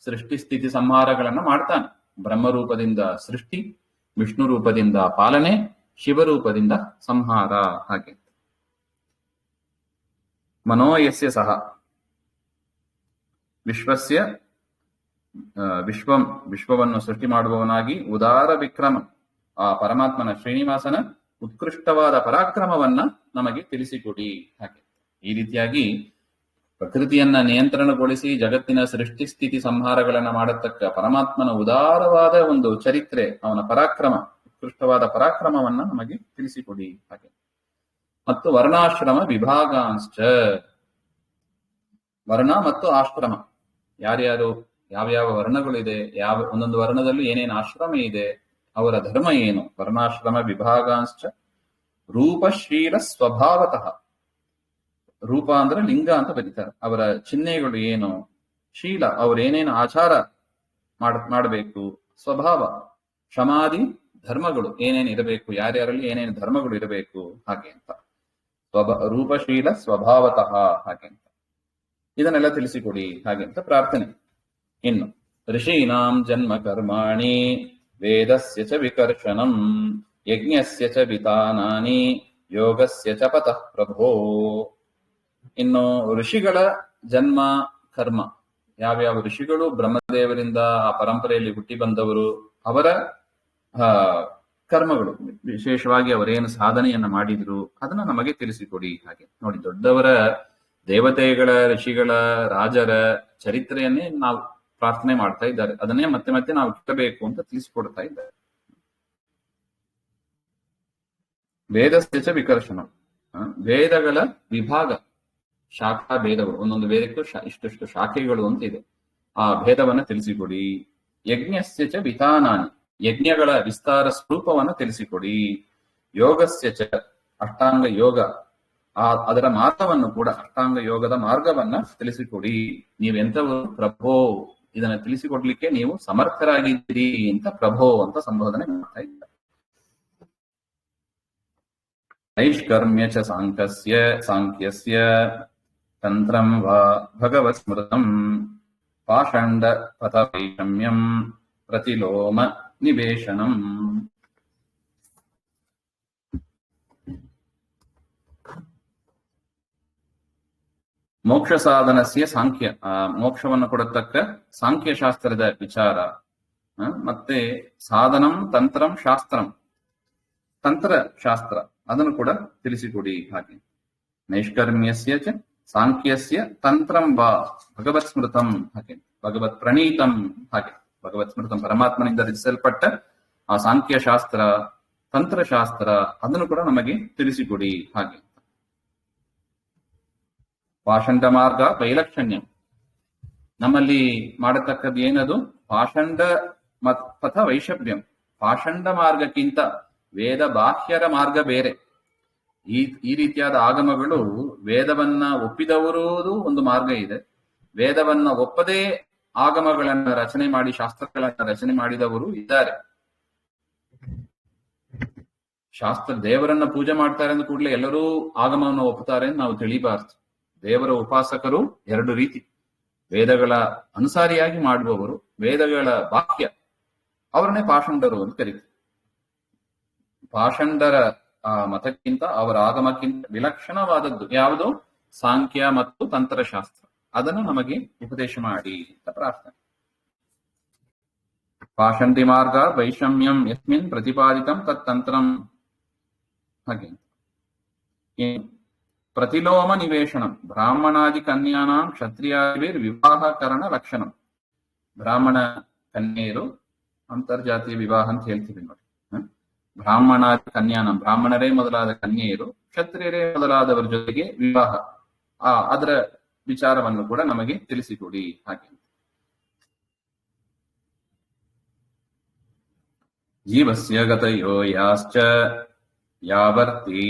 ಸೃಷ್ಟಿ ಸ್ಥಿತಿ ಸಂಹಾರಗಳನ್ನ ಮಾಡ್ತಾನೆ. ಬ್ರಹ್ಮರೂಪದಿಂದ ಸೃಷ್ಟಿ, ವಿಷ್ಣು ರೂಪದಿಂದ ಪಾಲನೆ, ಶಿವರೂಪದಿಂದ ಸಂಹಾರ. ಹಾಗೆ ಮನೋಯಸ್ಯ ಸಹ ವಿಶ್ವವನ್ನು ಸೃಷ್ಟಿ ಮಾಡುವವನಾಗಿ ಉದಾರ ವಿಕ್ರಮ, ಆ ಪರಮಾತ್ಮನ ಶ್ರೀನಿವಾಸನ ಉತ್ಕೃಷ್ಟವಾದ ಪರಾಕ್ರಮವನ್ನ ನಮಗೆ ತಿಳಿಸಿಕೊಡಿ. ಹಾಗೆ ಈ ರೀತಿಯಾಗಿ ಪ್ರಕೃತಿಯನ್ನ ನಿಯಂತ್ರಣಗೊಳಿಸಿ ಜಗತ್ತಿನ ಸೃಷ್ಟಿ ಸ್ಥಿತಿ ಸಂಹಾರಗಳನ್ನ ಮಾಡತಕ್ಕ ಪರಮಾತ್ಮನ ಉದಾರವಾದ ಒಂದು ಚರಿತ್ರೆ, ಅವನ ಪರಾಕ್ರಮ, ಉತ್ಕೃಷ್ಟವಾದ ಪರಾಕ್ರಮವನ್ನ ನಮಗೆ ತಿಳಿಸಿಕೊಡಿ. ಹಾಗೆ ಮತ್ತು ವರ್ಣಾಶ್ರಮ ವಿಭಾಗಾಂಶ್ಚ, ವರ್ಣ ಮತ್ತು ಆಶ್ರಮ, ಯಾರ್ಯಾರು ಯಾವ್ಯಾವ ವರ್ಣಗಳಿದೆ, ಒಂದೊಂದು ವರ್ಣದಲ್ಲಿ ಏನೇನು ಆಶ್ರಮ ಇದೆ, ಅವರ ಧರ್ಮ ಏನು. ವರ್ಣಾಶ್ರಮ ವಿಭಾಗಾಂಶ್ಚ ರೂಪಶೀಲ ಸ್ವಭಾವತಃ. ರೂಪ ಅಂದ್ರೆ ಲಿಂಗ ಅಂತ ಬರೀತಾರೆ. ಅವರ ಚಿಹ್ನೆಗಳು ಏನು, ಶೀಲ ಅವರೇನೇನು ಆಚಾರ ಮಾಡಬೇಕು, ಸ್ವಭಾವ ಕ್ಷಮಾದಿ ಧರ್ಮಗಳು ಏನೇನು ಇರಬೇಕು, ಯಾರ್ಯಾರಲ್ಲಿ ಏನೇನು ಧರ್ಮಗಳು ಇರಬೇಕು, ಹಾಗೆ ಅಂತ. ರೂಪಶೀಲ ಸ್ವಭಾವತಃ, ಹಾಗೆ ಅಂತ. ಇದನ್ನೆಲ್ಲ ತಿಳಿಸಿಕೊಡಿ ಹಾಗೆ ಅಂತ ಪ್ರಾರ್ಥನೆ. ಇನ್ನು ಋಷೀನಾಂ ಜನ್ಮ ಕರ್ಮಾಣಿ ವೇದಸ್ಯ ಚ ವಿಕರ್ಷಣಂ ಯಜ್ಞಸ್ಯ ಚ ವಿತಾನಾನಿ ಯೋಗಸ್ಯ ಚ ಪತಃ ಪ್ರಭೋ. ಇನ್ನು ಋಷಿಗಳ ಜನ್ಮ ಕರ್ಮ, ಯಾವ್ಯಾವ ಋಷಿಗಳು ಬ್ರಹ್ಮದೇವರಿಂದ ಆ ಪರಂಪರೆಯಲ್ಲಿ ಹುಟ್ಟಿ ಬಂದವರು, ಅವರ ಕರ್ಮಗಳು, ವಿಶೇಷವಾಗಿ ಅವರೇನು ಸಾಧನೆಯನ್ನ ಮಾಡಿದ್ರು ಅದನ್ನ ನಮಗೆ ತಿಳಿಸಿಕೊಡಿ. ಹಾಗೆ ನೋಡಿ, ದೊಡ್ಡವರ, ದೇವತೆಗಳ, ಋಷಿಗಳ, ರಾಜರ ಚರಿತ್ರೆಯನ್ನೇ ನಾವು ಪ್ರಾರ್ಥನೆ ಮಾಡ್ತಾ ಇದ್ದಾರೆ. ಅದನ್ನೇ ಮತ್ತೆ ಮತ್ತೆ ನಾವು ಕಿಟ್ಟಬೇಕು ಅಂತ ತಿಳಿಸಿಕೊಡ್ತಾ ಇದ್ದಾರೆ. ವೇದಸ್ಯ ವಿಕರ್ಷಣ, ವೇದಗಳ ವಿಭಾಗ, ಶಾಖಾ ಭೇದಗಳು, ಒಂದೊಂದು ವೇದಕ್ಕೂ ಇಷ್ಟಷ್ಟು ಶಾಖೆಗಳು ಅಂತ ಇದೆ. ಆ ಭೇದವನ್ನ ತಿಳಿಸಿಕೊಡಿ. ಯಜ್ಞಸ್ಯ ಚ ವಿತಾನಾನಿ, ಯಜ್ಞಗಳ ವಿಸ್ತಾರ ಸ್ವರೂಪವನ್ನ ತಿಳಿಸಿಕೊಡಿ. ಯೋಗಸ್ಯ ಚ, ಅಷ್ಟಾಂಗ ಯೋಗ, ಅದರ ಮಾರ್ಗವನ್ನು ಕೂಡ, ಅಷ್ಟಾಂಗ ಯೋಗದ ಮಾರ್ಗವನ್ನ ತಿಳಿಸಿಕೊಡಿ. ನೀವೆಂಥವರು ಪ್ರಭೋ, ಇದನ್ನ ತಿಳಿಸಿಕೊಡ್ಲಿಕ್ಕೆ ನೀವು ಸಮರ್ಥರಾಗಿದ್ದೀರಿ ಅಂತ ಪ್ರಭೋ ಅಂತ ಸಂಬೋಧನೆ ಮಾಡ್ತಾ ಇದ್ದಾರೆ. ನೈಷ್ಕರ್ಮ್ಯ ಚ ಸಾಂಖ್ಯಸ್ಯ ತಂತ್ರಂ ವಾ ಭಗವತ್ ಸ್ಮೃತಂ ಪಾಷಂಡ ಪಥ ವೈಷಮ್ಯಂ ಪ್ರತಿಲೋಮ ನಿವೇಶನಂ. ಮೋಕ್ಷ ಸಾಧನಸ್ಯ ಸಾಂಖ್ಯ, ಮೋಕ್ಷವನ್ನು ಕೊಡತಕ್ಕ ಸಾಂಖ್ಯ ಶಾಸ್ತ್ರದ ವಿಚಾರ. ಮತ್ತೆ ಸಾಧನಂ ತಂತ್ರಂ ಶಾಸ್ತ್ರಂ, ತಂತ್ರ ಶಾಸ್ತ್ರ ಅದನ್ನು ಕೂಡ ತಿಳಿಸಿಕೊಡಿ. ಹಾಗೆ ನೈಷ್ಕರ್ಮ್ಯಸ್ಯ ಚ ಸಾಂಖ್ಯಸ್ಯ ತಂತ್ರಂ ವಾ ಭಗವತ್ ಸ್ಮೃತಂ, ಹಾಗೆ ಭಗವತ್ ಪ್ರಣೀತಂ, ಹಾಗೆ ಭಗವತ್ ಸ್ಮೃತಂ ಪರಮಾತ್ಮನಿಂದ ರಚಿಸಲ್ಪಟ್ಟ ಆ ಸಾಂಖ್ಯ ಶಾಸ್ತ್ರ, ತಂತ್ರಶಾಸ್ತ್ರ ಅದನ್ನು ಕೂಡ ನಮಗೆ ತಿಳಿಸಿಕೊಡಿ. ಹಾಗೆ ಪಾಷಂಡ ಮಾರ್ಗ ವೈಲಕ್ಷಣ್ಯಂ, ನಮ್ಮಲ್ಲಿ ಮಾಡತಕ್ಕದ್ದು ಏನದು? ಪಾಷಂಡ ಪಥ ವೈಷಮ್ಯಂ. ಪಾಷಂಡ ಮಾರ್ಗಕ್ಕಿಂತ ವೇದ ಬಾಹ್ಯರ ಮಾರ್ಗ ಬೇರೆ. ಈ ರೀತಿಯಾದ ಆಗಮಗಳು, ವೇದವನ್ನ ಒಪ್ಪಿದವರೂ ಒಂದು ಮಾರ್ಗ ಇದೆ, ವೇದವನ್ನ ಒಪ್ಪದೇ ಆಗಮಗಳನ್ನ ರಚನೆ ಮಾಡಿ, ಶಾಸ್ತ್ರಗಳನ್ನ ರಚನೆ ಮಾಡಿದವರು ಇದ್ದಾರೆ. ಶಾಸ್ತ್ರ ದೇವರನ್ನ ಪೂಜೆ ಮಾಡ್ತಾರೆ ಅಂದ ಕೂಡಲೇ ಎಲ್ಲರೂ ಆಗಮವನ್ನು ಒಪ್ಪುತ್ತಾರೆ ಅಂತ ನಾವು ತಿಳಿಬಾರ್ದು. ದೇವರ ಉಪಾಸಕರು ಎರಡು ರೀತಿ. ವೇದಗಳ ಅನುಸಾರಿಯಾಗಿ ಮಾಡುವವರು, ವೇದಗಳ ವಾಕ್ಯ ಅವರನ್ನೇ ಪಾಷಂಡರು ಅಂತ ಕರೀತಾರೆ. ಪಾಷಂಡರ ಮತಕ್ಕಿಂತ ಅವರ ಆಗಮಕ್ಕಿಂತ ವಿಲಕ್ಷಣವಾದದ್ದು ಯಾವುದು? ಸಾಂಖ್ಯ ಮತ್ತು ತಂತ್ರಶಾಸ್ತ್ರ. ಅದನ್ನು ನಮಗೆ ಉಪದೇಶ ಮಾಡಿ ಅಂತ ಪ್ರಾರ್ಥನೆ. ಪಾಷಂಡಿ ಮಾರ್ಗ ವೈಷಮ್ಯಂ ಯಸ್ಮಿನ್ ಪ್ರತಿಪಾದಿತಂ ತತ್ತಂತ್ರಂ. ಹಾಗೆ ಪ್ರತಿಲೋಮ ನಿವೇಶನಂ ಬ್ರಾಹ್ಮಣಾದಿ ಕನ್ಯಾನಾಂ ಕ್ಷತ್ರಿಯಾದಿಭಿರ್ ವಿವಾಹಕರಣ ಲಕ್ಷಣಂ. ಬ್ರಾಹ್ಮಣ ಕನ್ಯೆಯರು ಅಂತರ್ಜಾತೀಯ ವಿವಾಹ ಅಂತ ಹೇಳ್ತೀವಿ ನೋಡಿ. ಬ್ರಾಹ್ಮಣಾದಿ ಕನ್ಯಾನಂ, ಬ್ರಾಹ್ಮಣರೇ ಮೊದಲಾದ ಕನ್ಯೆಯರು ಕ್ಷತ್ರಿಯರೇ ಮೊದಲಾದವರ ಜೊತೆಗೆ ವಿವಾಹ, ಅದರ ವಿಚಾರವನ್ನು ಕೂಡ ನಮಗೆ ತಿಳಿಸಿಕೊಡಿ. ಹಾಗೆ ಜೀವಸ್ಯ ಗತಯೋ ಯಾಶ್ಚ ಯಾವರ್ತಿ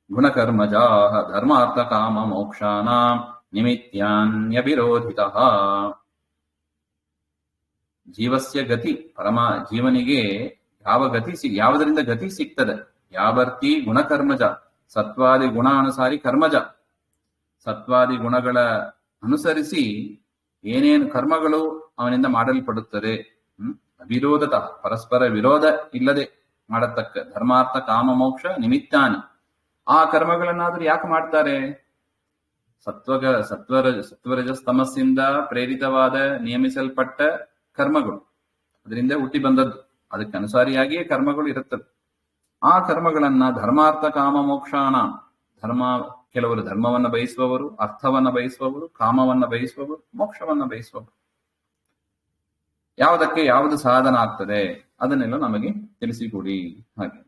ಗುಣಕರ್ಮಜಾಃ ಧರ್ಮಾರ್ಥ ಕಾಮ ಮೋಕ್ಷಾನಾಂ ನಿಮಿತ್ಯಾನ್ಯವಿರೋಧಿತಃ. ಜೀವಸ್ಯ ಗತಿ, ಪರಮ ಜೀವನಿಗೆ ಯಾವ ಗತಿ ಯಾವುದರಿಂದ ಗತಿ ಸಿಗ್ತದೆ? ಯಾವರ್ತಿ ಗುಣಕರ್ಮಜ, ಸತ್ವಾದಿ ಗುಣಾನುಸಾರಿ ಕರ್ಮಜ. ಸತ್ವಾದಿ ಗುಣಗಳ ಅನುಸರಿಸಿ ಏನೇನು ಕರ್ಮಗಳು ಅವನಿಂದ ಮಾಡಲ್ಪಡುತ್ತದೆ. ಅವಿರೋಧತಃ, ಪರಸ್ಪರ ವಿರೋಧ ಇಲ್ಲದೆ ಮಾಡತಕ್ಕ ಧರ್ಮಾರ್ಥ ಕಾಮ ಮೋಕ್ಷ ನಿಮಿತ್ತಾನಿ. ಆ ಕರ್ಮಗಳನ್ನಾದ್ರೂ ಯಾಕೆ ಮಾಡ್ತಾರೆ? ಸತ್ವರಜಸ್ತಮಸ್ಸಿಂದ ಪ್ರೇರಿತವಾದ ನಿಯಮಿಸಲ್ಪಟ್ಟ ಕರ್ಮಗಳು, ಅದರಿಂದ ಹುಟ್ಟಿ ಬಂದದ್ದು, ಅದಕ್ಕೆ ಅನುಸಾರಿಯಾಗಿಯೇ ಕರ್ಮಗಳು ಇರುತ್ತದೆ. ಆ ಕರ್ಮಗಳನ್ನ ಧರ್ಮಾರ್ಥ ಕಾಮ ಮೋಕ್ಷಾನ, ಕೆಲವರು ಧರ್ಮವನ್ನ ಬಯಸುವವರು, ಅರ್ಥವನ್ನ ಬಯಸುವವರು, ಕಾಮವನ್ನ ಬಯಸುವವರು, ಮೋಕ್ಷವನ್ನ ಬಯಸುವವರು. ಯಾವುದಕ್ಕೆ ಯಾವುದು ಸಾಧನ ಆಗ್ತದೆ ಅದನ್ನೆಲ್ಲ ನಮಗೆ ತಿಳಿಸಿಕೊಡಿ. ಹಾಗೆ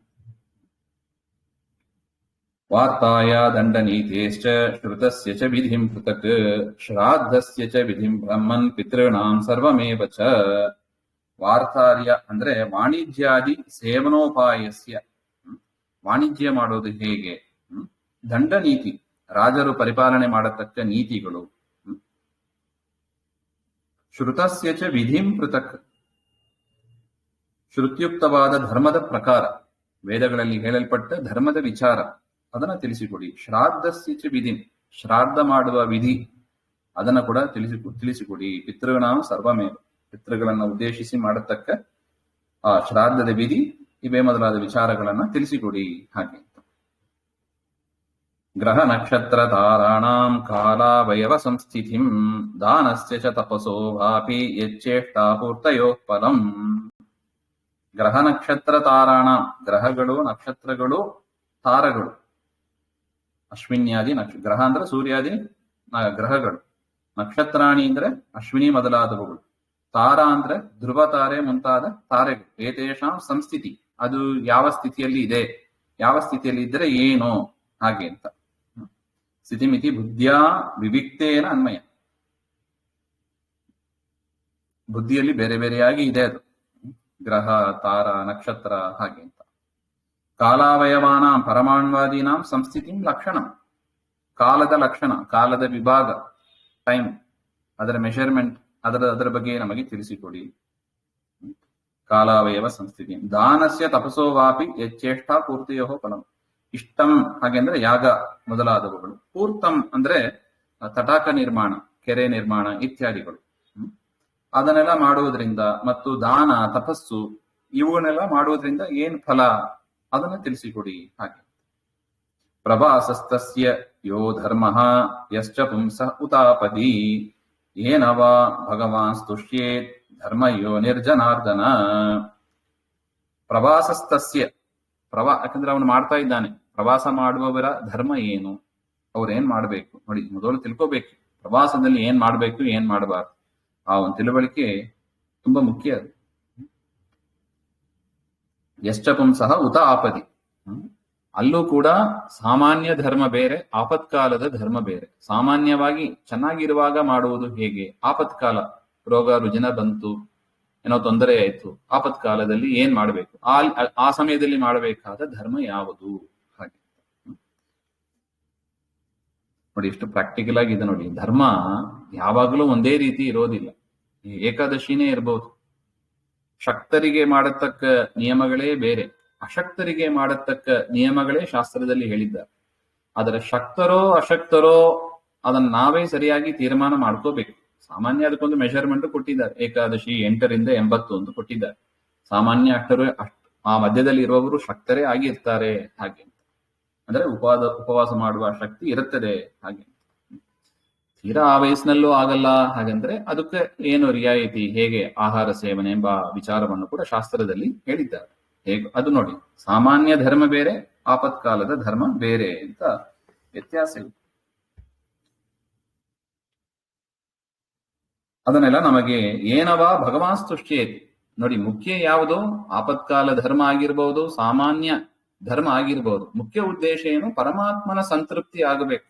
ವಾರ್ತಾಯ ದಂಡನೀತೇಶ್ಚ ಶ್ರುತಸ್ಯ ಚ ವಿಧಿಂ ಪೃಥಕ್ ಶ್ರಾದ್ದಸ್ಯ ಚ ವಿಧಿಂ ಬ್ರಹ್ಮನ್ ಪಿತೃಣಾಂ ಸರ್ವಮೇವ ಚ. ವಾರ್ತಾರ್ಯ ಅಂದ್ರೆ ವಾಣಿಜ್ಯಾದಿ ಸೇವನೋಪಾಯಸ್ಯ, ವಾಣಿಜ್ಯ ಮಾಡೋದು ಹೇಗೆ? ದಂಡನೀತಿ, ರಾಜರು ಪರಿಪಾಲನೆ ಮಾಡತಕ್ಕ ನೀತಿಗಳು. ಶ್ರುತಸ್ಯ ಚ ವಿಧಿಂ ಪೃಥಕ್, ಶ್ರುತ್ಯುಕ್ತವಾದ ಧರ್ಮದ ಪ್ರಕಾರ, ವೇದಗಳಲ್ಲಿ ಹೇಳಲ್ಪಟ್ಟ ಧರ್ಮದ ವಿಚಾರ, ಅದನ್ನ ತಿಳಿಸಿಕೊಡಿ. ಶ್ರಾದ್ದಸ್ಯ ಚ ವಿಧಿಂ, ಶ್ರಾದ್ದ ಮಾಡುವ ವಿಧಿ, ಅದನ್ನ ಕೂಡ ತಿಳಿಸಿಕೊಡಿ. ಪಿತೃಣಾಂ ಸರ್ವಮೇವ, ಪಿತೃಗಳನ್ನ ಉದ್ದೇಶಿಸಿ ಮಾಡತಕ್ಕ ಆ ಶ್ರಾದ್ದದ ವಿಧಿ, ಇವೇ ಮೊದಲಾದ ವಿಚಾರಗಳನ್ನ ತಿಳಿಸಿಕೊಡಿ. ಹಾಗೆ ಗ್ರಹ ನಕ್ಷತ್ರ ತಾರಾಣಾಂ ಕಾಲಾವಯವ ಸಂಸ್ಥಿತಿಂ ದಾನಸ್ಯ ಚ ತಪಸೋ ವಾಪಿ ಯಚ್ಚೇಷ್ಟಾಪೂರ್ತಯೋ ಫಲಂ. ಗ್ರಹ ನಕ್ಷತ್ರ ತಾರಾಣ, ಗ್ರಹಗಳು, ನಕ್ಷತ್ರಗಳು, ತಾರಗಳು, ಅಶ್ವಿನ್ಯಾದಿ ಗ್ರಹ ಅಂದ್ರೆ ಸೂರ್ಯಾದಿ ಗ್ರಹಗಳು, ನಕ್ಷತ್ರಾಣಿ ಅಂದ್ರೆ ಅಶ್ವಿನಿ ಮೊದಲಾದವುಗಳು, ತಾರ ಅಂದ್ರೆ ಧ್ರುವ ತಾರೆ ಮುಂತಾದ ತಾರೆಗಳು. ಏತೇಷಾಂ ಸಂಸ್ಥಿತಿ, ಅದು ಯಾವ ಸ್ಥಿತಿಯಲ್ಲಿ ಇದೆ, ಯಾವ ಸ್ಥಿತಿಯಲ್ಲಿ ಇದ್ರೆ ಏನು, ಹಾಗೆ ಅಂತ. ಸ್ಥಿತಿಮಿತಿ ಬುದ್ಧಿಯಾ ವಿವಿಕ್ತೇನ ಅನ್ವಯ, ಬುದ್ಧಿಯಲ್ಲಿ ಬೇರೆ ಬೇರೆಯಾಗಿ ಇದೆ ಅದು, ಗ್ರಹ, ತಾರ, ನಕ್ಷತ್ರ, ಹಾಗೆ ಅಂತ. ಕಾಲಾವಯವಾನಾಂ ಪರಮಾಣ್ವಾದೀನಾಂ ಸಂಸ್ಥಿತಿಂ ಲಕ್ಷಣ, ಕಾಲದ ಲಕ್ಷಣ, ಕಾಲದ ವಿಭಾಗ, ಟೈಮ್, ಅದರ ಮೆಷರ್ಮೆಂಟ್, ಅದರ ಬಗ್ಗೆ ನಮಗೆ ತಿಳಿಸಿಕೊಡಿ. ಕಾಲಾವಯವ ಸಂಸ್ಥಿತಿ. ದಾನಸ್ಯ ತಪಸೋ ವಾಪಿ ಯಚ್ಚೇಷ್ಟಾ ಪೂರ್ತಿಯೋ ಫಲಂ. ಇಷ್ಟಂ ಹಾಗೆ ಅಂದ್ರೆ ಯಾಗ ಮೊದಲಾದವುಗಳು. ಪೂರ್ತಂ ಅಂದ್ರೆ ತಟಾಕ ನಿರ್ಮಾಣ, ಕೆರೆ ನಿರ್ಮಾಣ ಇತ್ಯಾದಿಗಳು. ಅದನ್ನೆಲ್ಲ ಮಾಡುವುದರಿಂದ, ಮತ್ತು ದಾನ, ತಪಸ್ಸು, ಇವುಗಳನ್ನೆಲ್ಲ ಮಾಡುವುದರಿಂದ ಏನ್ ಫಲ ಅದನ್ನ ತಿಳಿಸಿಕೊಡಿ. ಹಾಗೆ ಪ್ರವಾಸಸ್ತಸ್ಯ ಯೋ ಧರ್ಮಃ ಯಶ್ಚ ಪುಂಸಃ ಉತಾಪದಿ ಏನವಾ ಭಗವಾನ್ ಸ್ತುಷ್ಯೇತ್ ಧರ್ಮಯೋ ನಿರ್ಜನಾರ್ದನ. ಪ್ರವಾಸಸ್ತಸ್ಯ, ಯಾಕಂದ್ರೆ ಅವನು ಮಾಡ್ತಾ ಇದ್ದಾನೆ. ಪ್ರವಾಸ ಮಾಡುವವರ ಧರ್ಮ ಏನು, ಅವ್ರೇನ್ ಮಾಡ್ಬೇಕು ನೋಡಿ, ಮೊದಲು ತಿಳ್ಕೋಬೇಕು. ಪ್ರವಾಸದಲ್ಲಿ ಏನ್ ಮಾಡ್ಬೇಕು, ಏನ್ ಮಾಡಬಾರ್ದು, ಆ ಒಂದು ತಿಳುವಳಿಕೆ ತುಂಬಾ ಮುಖ್ಯ. ಅದು ಯಶ್ಚ ಪುಂಸಃ ಉತ ಆಪದಿ, ಅಲ್ಲೂ ಕೂಡ ಸಾಮಾನ್ಯ ಧರ್ಮ ಬೇರೆ, ಆಪತ್ಕಾಲದ ಧರ್ಮ ಬೇರೆ. ಸಾಮಾನ್ಯವಾಗಿ ಚೆನ್ನಾಗಿರುವಾಗ ಮಾಡುವುದು ಹೇಗೆ, ಆಪತ್ಕಾಲ, ರೋಗ ರುಜಿನ ಬಂತು, ಏನೋ ತೊಂದರೆ ಆಯ್ತು, ಆಪತ್ಕಾಲದಲ್ಲಿ ಏನ್ ಮಾಡಬೇಕು, ಆ ಸಮಯದಲ್ಲಿ ಮಾಡಬೇಕಾದ ಧರ್ಮ ಯಾವುದು, ಹಾಗೆ ನೋಡಿ. ಎಷ್ಟು ಪ್ರಾಕ್ಟಿಕಲ್ ಆಗಿದೆ ನೋಡಿ. ಧರ್ಮ ಯಾವಾಗಲೂ ಒಂದೇ ರೀತಿ ಇರೋದಿಲ್ಲ. ಏಕಾದಶಿನೇ ಇರಬಹುದು, ಶಕ್ತರಿಗೆ ಮಾಡತಕ್ಕ ನಿಯಮಗಳೇ ಬೇರೆ, ಅಶಕ್ತರಿಗೆ ಮಾಡತಕ್ಕ ನಿಯಮಗಳೇ ಶಾಸ್ತ್ರದಲ್ಲಿ ಹೇಳಿದ್ದಾರೆ. ಆದರೆ ಶಕ್ತರೋ ಅಶಕ್ತರೋ ಅದನ್ನ ನಾವೇ ಸರಿಯಾಗಿ ತೀರ್ಮಾನ ಮಾಡ್ಕೋಬೇಕು. ಸಾಮಾನ್ಯ ಅದಕ್ಕೊಂದು ಮೆಷರ್ಮೆಂಟ್ ಕೊಟ್ಟಿದ್ದಾರೆ. ಏಕಾದಶಿ 8ರಿಂದ 80 ಅಂತ ಕೊಟ್ಟಿದ್ದಾರೆ. ಸಾಮಾನ್ಯ ಅಷ್ಟರು ಆ ಮಧ್ಯದಲ್ಲಿ ಇರುವವರು ಶಕ್ತರೇ ಆಗಿರ್ತಾರೆ ಹಾಗೆ. ಅಂದ್ರೆ ಉಪವಾಸ ಮಾಡುವ ಶಕ್ತಿ ಇರುತ್ತದೆ ಹಾಗೆ. ತೀರಾ ಆ ವಯಸ್ಸಿನಲ್ಲೂ ಆಗಲ್ಲ ಹಾಗಂದ್ರೆ ಅದಕ್ಕೆ ಏನು ರಿಯಾಯಿತಿ, ಹೇಗೆ ಆಹಾರ ಸೇವನೆ ಎಂಬ ವಿಚಾರವನ್ನು ಕೂಡ ಶಾಸ್ತ್ರದಲ್ಲಿ ಹೇಳಿದ್ದಾರೆ. ಹೇಗೆ ಅದು ನೋಡಿ, ಸಾಮಾನ್ಯ ಧರ್ಮ ಬೇರೆ, ಆಪತ್ಕಾಲದ ಧರ್ಮ ಬೇರೆ ಅಂತ ವ್ಯತ್ಯಾಸ ಇದೆ. ಅದನ್ನೆಲ್ಲ ನಮಗೆ ಏನವಾ ಭಗವಾಸ್ತುಷ್ಯೇತಿ ನೋಡಿ. ಮುಖ್ಯ ಯಾವುದು? ಆಪತ್ಕಾಲ ಧರ್ಮ ಆಗಿರ್ಬಹುದು, ಸಾಮಾನ್ಯ ಧರ್ಮ ಆಗಿರ್ಬಹುದು. ಮುಖ್ಯ ಉದ್ದೇಶ ಏನು? ಪರಮಾತ್ಮನ ಸಂತೃಪ್ತಿ ಆಗಬೇಕು.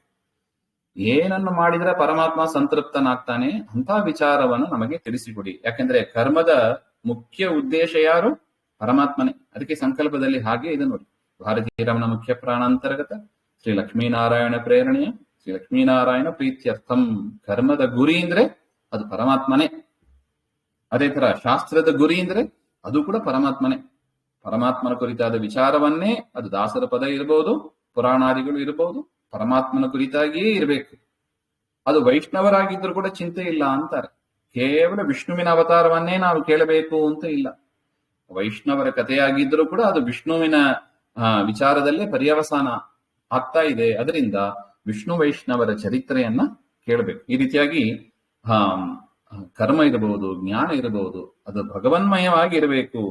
ಏನನ್ನು ಮಾಡಿದ್ರೆ ಪರಮಾತ್ಮ ಸಂತೃಪ್ತನಾಗ್ತಾನೆ ಅಂತ ವಿಚಾರವನ್ನು ನಮಗೆ ತಿಳಿಸಿಕೊಡಿ. ಯಾಕೆಂದ್ರೆ ಕರ್ಮದ ಮುಖ್ಯ ಉದ್ದೇಶ ಯಾರು? ಪರಮಾತ್ಮನೇ. ಅದಕ್ಕೆ ಸಂಕಲ್ಪದಲ್ಲಿ ಹಾಗೆ ಇದೆ ನೋಡಿ. ಭಾರತೀಯ ರಮಣ ಮುಖ್ಯ ಪ್ರಾಣಾಂತರ್ಗತ ಶ್ರೀ ಲಕ್ಷ್ಮೀನಾರಾಯಣ ಪ್ರೇರಣೆಯ ಶ್ರೀ ಲಕ್ಷ್ಮೀನಾರಾಯಣ ಪ್ರೀತ್ಯರ್ಥಂ. ಕರ್ಮದ ಗುರಿ ಅಂದ್ರೆ ಅದು ಪರಮಾತ್ಮನೇ. ಅದೇ ತರ ಶಾಸ್ತ್ರದ ಗುರಿ ಅಂದ್ರೆ ಅದು ಕೂಡ ಪರಮಾತ್ಮನೇ. ಪರಮಾತ್ಮನ ಕುರಿತಾದ ವಿಚಾರವನ್ನೇ, ಅದು ದಾಸರ ಪದ ಇರಬಹುದು, ಪುರಾಣಾದಿಗಳು ಇರಬಹುದು, ಪರಮಾತ್ಮನ ಕುರಿತಾಗಿಯೇ ಇರಬೇಕು. ಅದು ವೈಷ್ಣವರಾಗಿದ್ರೂ ಕೂಡ ಚಿಂತೆ ಇಲ್ಲ ಅಂತಾರೆ. ಕೇವಲ ವಿಷ್ಣುವಿನ ಅವತಾರವನ್ನೇ ನಾವು ಕೇಳಬೇಕು ಅಂತ ಇಲ್ಲ. ವೈಷ್ಣವರ ಕಥೆಯಾಗಿದ್ರೂ ಕೂಡ ಅದು ವಿಷ್ಣುವಿನ ವಿಚಾರದಲ್ಲೇ ಪರ್ಯವಸಾನ ಆಗ್ತಾ ಇದೆ. ಅದರಿಂದ ವಿಷ್ಣು ವೈಷ್ಣವರ ಚರಿತ್ರೆಯನ್ನ ಕೇಳಬೇಕು. ಈ ರೀತಿಯಾಗಿ ಕರ್ಮ ಇರಬಹುದು, ಜ್ಞಾನ ಇರಬಹುದು, ಅದು ಭಗವನ್ಮಯವಾಗಿ ಇರಬೇಕು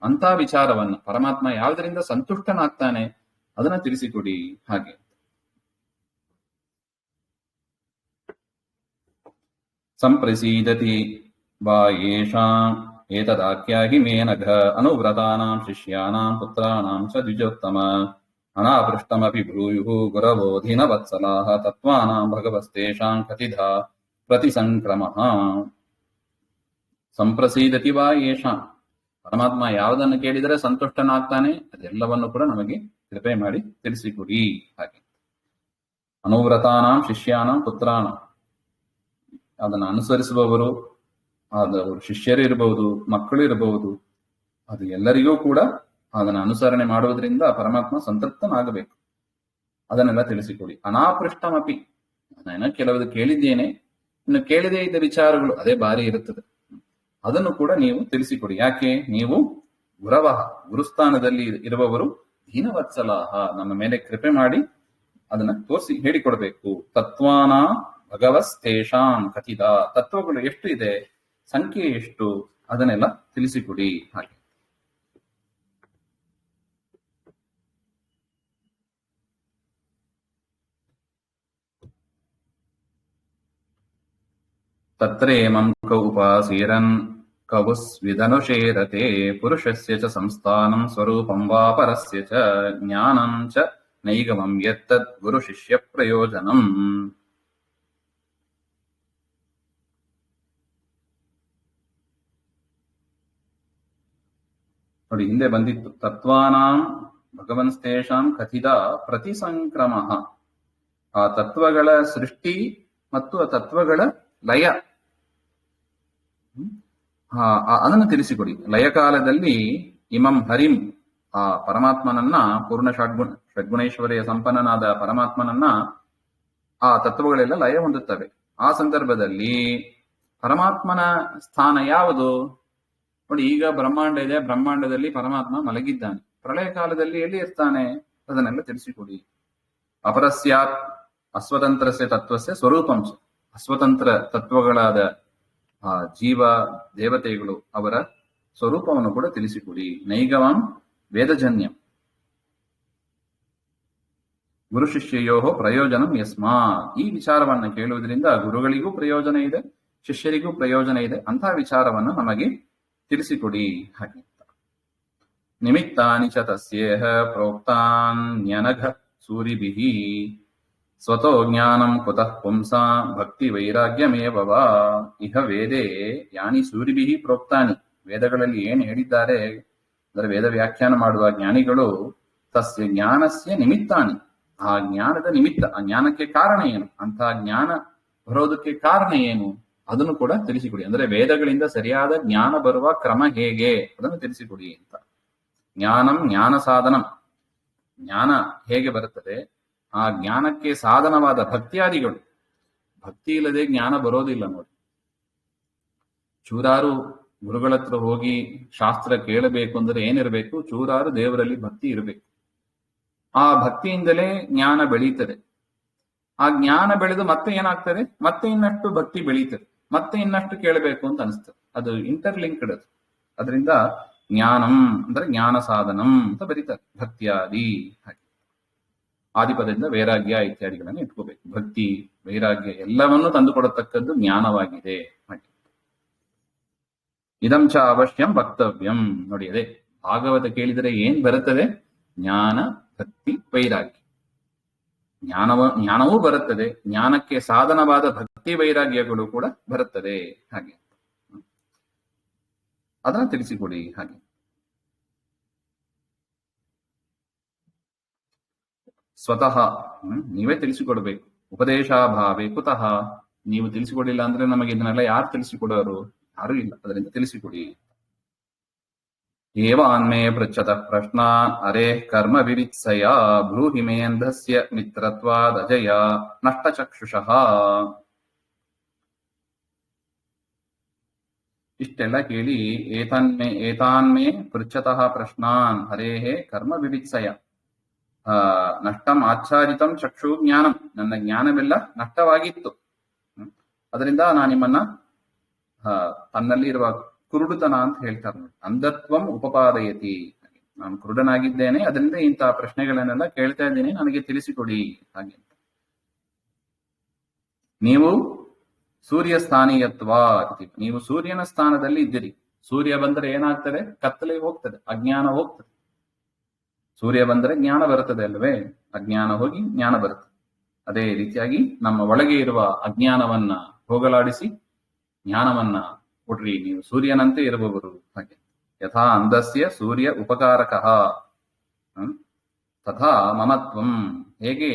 ಅಂತ ವಿಚಾರವನ್ನ ಪರಮಾತ್ಮ ಯಾವುದರಿಂದ ಸಂತುಷ್ಟನಾಗ್ತಾನೆ ಅದನ್ನ ತಿಳಿಸಿಕೊಡಿ ಹಾಗೆ. ಸಂಪ್ರಸೀದತಿ ವಾ ಯೇಷಾಂ ಏತದಾಖ್ಯಾಹಿ ಮೇ ನಘ ಅನುವ್ರತಾನಾಂ ಶಿಷ್ಯಾನಾಂ ಪುತ್ರಾಣಾಂ ಚ ದ್ವಿಜೋತ್ತಮ ಅನಾಪೃಷ್ಟಮಪಿ ಬ್ರೂಯುಃ ಗುರವೋಧಿನ ವತ್ಸಲಾಃ ತತ್ವಾನಾಂ ಭಗವಸ್ತೇಷಾಂ ಕಥಿಧಾ ಪ್ರತಿಸಂಕ್ರಮಃ. ಸಂಪ್ರಸೀದತಿ ವಾ ಯೇಷಾಂ, ಪರಮಾತ್ಮ ಯಾವುದನ್ನು ಕೇಳಿದರೆ ಸಂತುಷ್ಟನಾಗ್ತಾನೆ ಅದೆಲ್ಲವನ್ನು ಕೂಡ ನಮಗೆ ಕೃಪೆ ಮಾಡಿ ತಿಳಿಸಿಕೊಡಿ ಹಾಗೆ. ಅನುವ್ರತಾನಾಂ ಶಿಷ್ಯಾನಾಂ ಪುತ್ರಾಣಾಂ, ಅದನ್ನು ಅನುಸರಿಸುವವರು, ಅದವರು ಶಿಷ್ಯರು ಇರಬಹುದು, ಮಕ್ಕಳು ಇರಬಹುದು, ಅದು ಎಲ್ಲರಿಗೂ ಕೂಡ ಅದನ್ನು ಅನುಸರಣೆ ಮಾಡುವುದರಿಂದ ಪರಮಾತ್ಮ ಸಂತೃಪ್ತನಾಗಬೇಕು. ಅದನ್ನೆಲ್ಲ ತಿಳಿಸಿಕೊಡಿ. ಅನಾಪೃಷ್ಟಮಪಿ, ನಾನು ಕೆಲವುದು ಕೇಳಿದ್ದೇನೆ, ಇನ್ನು ಕೇಳದೇ ಇದ್ದ ವಿಚಾರಗಳು ಅದೇ ಬಾರಿ ಇರುತ್ತದೆ, ಅದನ್ನು ಕೂಡ ನೀವು ತಿಳಿಸಿಕೊಡಿ. ಯಾಕೆ? ನೀವು ಗುರವಃ, ಗುರುಸ್ಥಾನದಲ್ಲಿ ಇರುವವರು, ದೀನವತ್ಸಲಾಹ, ನಮ್ಮ ಮೇಲೆ ಕೃಪೆ ಮಾಡಿ ಅದನ್ನ ತೋರಿಸಿ ಹೇಳಿಕೊಡ್ಬೇಕು. ತತ್ವಾನ ಭಗವಸ್ತೇಷಾಂ ಕಥಿತ, ತತ್ವಗಳು ಎಷ್ಟು ಇದೆ, ಸಂಖ್ಯೆ ಎಷ್ಟು, ಅದನ್ನೆಲ್ಲ ತಿಳಿಸಿಕೊಡಿ ಹಾಗೆ. ತತ್ರೇಮಂ ಕೌ ಉಪಾಸೀರನ್ ಕವುಸ್ವಿದನುಶೇರತೆ ಪುರುಷಸ್ಯ ಚ ಸಂಸ್ಥಾನಂ ಸ್ವರೂಪಂ ವಾ ಪರಸ್ಯ ಚ ಜ್ಞಾನಂ ಚ ನೈಗಮಂ ಯತ್ತದ್ ಗುರು ಶಿಷ್ಯ ಪ್ರಯೋಜನಂ. ನೋಡಿ, ಹಿಂದೆ ಬಂದಿತ್ತು ತತ್ವಾನಾಂ ಭಗವಂಸ್ತೇಷಾಂ ಕಥಿತ ಪ್ರತಿಸಂಕ್ರಮ. ಆ ತತ್ವಗಳ ಸೃಷ್ಟಿ ಮತ್ತು ಆ ತತ್ವಗಳ ಲಯ, ಅದನ್ನು ತಿಳಿಸಿಕೊಡಿ. ಲಯಕಾಲದಲ್ಲಿ ಇಮಂ ಹರಿಂ, ಆ ಪರಮಾತ್ಮನನ್ನ, ಪೂರ್ಣ ಷಡ್ಗುಣೇಶ್ವರಿಯ ಸಂಪನ್ನನಾದ ಪರಮಾತ್ಮನನ್ನ ಆ ತತ್ವಗಳೆಲ್ಲ ಲಯ ಹೊಂದುತ್ತವೆ. ಆ ಸಂದರ್ಭದಲ್ಲಿ ಪರಮಾತ್ಮನ ಸ್ಥಾನ ಯಾವುದು? ನೋಡಿ, ಈಗ ಬ್ರಹ್ಮಾಂಡ ಇದೆ, ಬ್ರಹ್ಮಾಂಡದಲ್ಲಿ ಪರಮಾತ್ಮ ಮಲಗಿದ್ದಾನೆ. ಪ್ರಳಯ ಕಾಲದಲ್ಲಿ ಎಲ್ಲಿ ಇರ್ತಾನೆ? ಅದನ್ನೆಲ್ಲ ತಿಳಿಸಿಕೊಡಿ. ಅಪರಸ್ಯಾತ್ ಅಸ್ವತಂತ್ರಸ್ಯ ತತ್ವಸ್ಯ ಸ್ವರೂಪಂಶ, ಅಸ್ವತಂತ್ರ ತತ್ವಗಳಾದ ಜೀವ ದೇವತೆಗಳು ಅವರ ಸ್ವರೂಪವನ್ನು ಕೂಡ ತಿಳಿಸಿಕೊಡಿ. ನೈಗಮಂ ವೇದಜನ್ಯಂ ಗುರು ಶಿಷ್ಯಯೋ ಪ್ರಯೋಜನಂ ಯಸ್ಮಾ. ಈ ವಿಚಾರವನ್ನ ಕೇಳುವುದರಿಂದ ಗುರುಗಳಿಗೂ ಪ್ರಯೋಜನ ಇದೆ, ಶಿಷ್ಯರಿಗೂ ಪ್ರಯೋಜನ ಇದೆ. ಅಂತಹ ವಿಚಾರವನ್ನು ನಮಗೆ ತಿಳಿಸಿಕೊಡಿ ಹಾಗೆ. ನಿಮಿತ್ತಾನಿ ಚ ತಸ್ಯೇಹ ಪ್ರೋಕ್ತಾನ್ಯನಘ ಸೂರಿಭಿಃ ಸ್ವತೋ ಜ್ಞಾನಂ ಕುತಃ ಪುಂಸಾ ಭಕ್ತಿ ವೈರಾಗ್ಯಮೇವ ವಾ. ಇಹ ವೇದೇ ಯಾನಿ ಸೂರಿಭಿಃ ಪ್ರೋಕ್ತಾನಿ, ವೇದಗಳಲ್ಲಿ ಏನು ಹೇಳಿದ್ದಾರೆ ಅಂದರೆ ವೇದ ವ್ಯಾಖ್ಯಾನ ಮಾಡುವ ಜ್ಞಾನಿಗಳು, ತಸ್ಯ ಜ್ಞಾನಸ್ಯ ನಿಮಿತ್ತಾನಿ, ಆ ಜ್ಞಾನದ ನಿಮಿತ್ತ, ಆ ಜ್ಞಾನಕ್ಕೆ ಕಾರಣ ಏನು, ಅಂತಹ ಜ್ಞಾನ ಬರೋದಕ್ಕೆ ಕಾರಣ ಏನು, ಅದನ್ನು ಕೂಡ ತಿಳಿಸಿಕೊಡಿ. ಅಂದ್ರೆ ವೇದಗಳಿಂದ ಸರಿಯಾದ ಜ್ಞಾನ ಬರುವ ಕ್ರಮ ಹೇಗೆ ಅದನ್ನು ತಿಳಿಸಿಕೊಡಿ ಅಂತ. ಜ್ಞಾನಂ ಜ್ಞಾನ ಸಾಧನಂ. ಜ್ಞಾನ ಹೇಗೆ ಬರುತ್ತದೆ, ಆ ಜ್ಞಾನಕ್ಕೆ ಸಾಧನವಾದ ಭಕ್ತಿಯಾದಿಗಳು. ಭಕ್ತಿ ಇಲ್ಲದೆ ಜ್ಞಾನ ಬರೋದಿಲ್ಲ ನೋಡಿ. ಚೂರಾರು ಗುರುಗಳ ಹತ್ರ ಹೋಗಿ ಶಾಸ್ತ್ರ ಕೇಳಬೇಕು ಅಂದ್ರೆ ಏನಿರಬೇಕು, ಚೂರಾರು ದೇವರಲ್ಲಿ ಭಕ್ತಿ ಇರಬೇಕು. ಆ ಭಕ್ತಿಯಿಂದಲೇ ಜ್ಞಾನ ಬೆಳೀತದೆ. ಆ ಜ್ಞಾನ ಬೆಳೆದು ಮತ್ತೆ ಏನಾಗ್ತದೆ, ಮತ್ತೆ ಇನ್ನಷ್ಟು ಭಕ್ತಿ ಬೆಳೀತದೆ, ಮತ್ತೆ ಇನ್ನಷ್ಟು ಕೇಳಬೇಕು ಅಂತ ಅನಿಸ್ತದೆ. ಅದು ಇಂಟರ್ಲಿಂಕ್ಡ್ ಅದು. ಅದರಿಂದ ಜ್ಞಾನಂ ಅಂದ್ರೆ ಜ್ಞಾನ ಸಾಧನಂ ಅಂತ ಬರೀತಾರೆ, ಭಕ್ತಿಯಾದಿ. ಹಾಗೆ ಆದಿಪದದಿಂದ ವೈರಾಗ್ಯ ಇತ್ಯಾದಿಗಳನ್ನು ಇಟ್ಕೋಬೇಕು. ಭಕ್ತಿ ವೈರಾಗ್ಯ ಎಲ್ಲವನ್ನೂ ತಂದುಕೊಡತಕ್ಕದ್ದು ಜ್ಞಾನವಾಗಿದೆ. ಹಾಗೆ ಇದಂ ಚ ಅವಶ್ಯಂ ವಕ್ತವ್ಯಂ. ನೋಡಿ, ಅದೇ ಭಾಗವತ ಕೇಳಿದರೆ ಏನ್ ಬರುತ್ತದೆ, ಜ್ಞಾನ ಭಕ್ತಿ ವೈರಾಗ್ಯ. ಜ್ಞಾನವೂ ಬರುತ್ತದೆ, ಜ್ಞಾನಕ್ಕೆ ಸಾಧನವಾದ ಭಕ್ತಿ ವೈರಾಗ್ಯಗಳು ಕೂಡ ಬರುತ್ತದೆ. ಹಾಗೆ ಅದನ್ನ ತಿಳಿಸಿಕೊಡಿ. ಹಾಗೆ ಸ್ವತಃ ನೀವೇ ತಿಳಿಸಿಕೊಡ್ಬೇಕು. ಉಪದೇಶಾಭಾವೇ ಕುತಃ. ನೀವು ತಿಳಿಸಿಕೊಡಿಲ್ಲ ಅಂದ್ರೆ ನಮಗೆ ಇದನ್ನೆಲ್ಲ ಯಾರು ತಿಳಿಸಿಕೊಡೋರು? ಯಾರು ಇಲ್ಲ. ಅದರಿಂದ ತಿಳಿಸಿಕೊಡಿ. ಏವಾನ್ಮೇ ಪೃಚ್ಛತಃ ಪ್ರಶ್ನಾನ್ ಅರೇ ಕರ್ಮ ವಿವಿತ್ಸಯ ಬ್ರೂಹಿ ಮೇ ಅಂಧಸ್ಯ ಮಿತ್ರತ್ವಾದಜಯ ನಷ್ಟಚಕ್ಷುಷಃ. ಇಷ್ಟೆಲ್ಲ ಕೇಳಿ ಏತಾನ್ಮೇ ಪೃಚ್ಛತಃ ಪ್ರಶ್ನಾನ್ ಹರೇಹೇ ಕರ್ಮ ವಿವಿತ್ಸಯ ನಷ್ಟಂ ಆಚ್ಛಾದಿತಂ ಚಕ್ಷು ಜ್ಞಾನಂ. ನನ್ನ ಜ್ಞಾನವೆಲ್ಲ ನಷ್ಟವಾಗಿತ್ತು. ಅದರಿಂದ ನಾನು ನಿಮ್ಮನ್ನ ತನ್ನಲ್ಲಿ ಇರುವ ಕುರುಡುತನ ಅಂತ ಹೇಳ್ತಾರೆ ನೋಡಿ, ಅಂಧತ್ವಂ ಉಪಪಾದಯತಿ. ನಾನು ಕುರುಡನಾಗಿದ್ದೇನೆ, ಅದರಿಂದ ಇಂತಹ ಪ್ರಶ್ನೆಗಳನ್ನೆಲ್ಲ ಕೇಳ್ತಾ ಇದ್ದೇನೆ, ನನಗೆ ತಿಳಿಸಿಕೊಡಿ. ಹಾಗೆ ನೀವು ಸೂರ್ಯ ಸ್ಥಾನೀಯತ್ವ, ನೀವು ಸೂರ್ಯನ ಸ್ಥಾನದಲ್ಲಿ ಇದ್ದೀರಿ. ಸೂರ್ಯ ಬಂದರೆ ಏನಾಗ್ತದೆ, ಕತ್ತಲೆ ಹೋಗ್ತದೆ, ಅಜ್ಞಾನ ಹೋಗ್ತದೆ. ಸೂರ್ಯ ಬಂದರೆ ಜ್ಞಾನ ಬರುತ್ತದೆ ಅಲ್ವೇ, ಅಜ್ಞಾನ ಹೋಗಿ ಜ್ಞಾನ ಬರುತ್ತದೆ. ಅದೇ ರೀತಿಯಾಗಿ ನಮ್ಮ ಒಳಗೆ ಇರುವ ಅಜ್ಞಾನವನ್ನ ಹೋಗಲಾಡಿಸಿ ಜ್ಞಾನವನ್ನ ಕೊಡ್ರಿ. ನೀವು ಸೂರ್ಯನಂತೆ ಇರುವವರು. ಹಾಗೆ ಯಥಾ ಅಂಧಸ್ಯ ಸೂರ್ಯ ಉಪಕಾರಕಃ ತಥಾ ಮಮತ್ವಂ. ಹೇಗೆ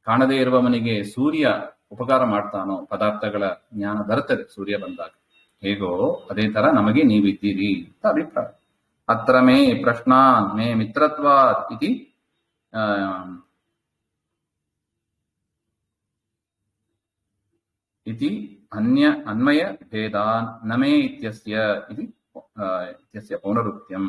ಕಾಣದೇ ಇರುವವನಿಗೆ ಸೂರ್ಯ ಉಪಕಾರ ಮಾಡ್ತಾನೋ, ಪದಾರ್ಥಗಳ ಜ್ಞಾನ ಬರುತ್ತದೆ ಸೂರ್ಯ ಬಂದಾಗ, ಹೇಗೋ ಅದೇ ತರ ನಮಗೆ ನೀವಿದ್ದೀರಿ ಅಂತ ಅಭಿಪ್ರಾಯ. ಅತ್ರ ಮೇ ಪ್ರಶ್ನಾನ್ ಮೇ ಮಿತ್ರತ್ವಾತ್ ಇತಿ ಇತಿ ಅನ್ವಯ ಭೇದಾನ್ ನಮೇ ಇತ್ಯಸ್ಯ ಪೌನರುಕ್ತ್ಯಂ.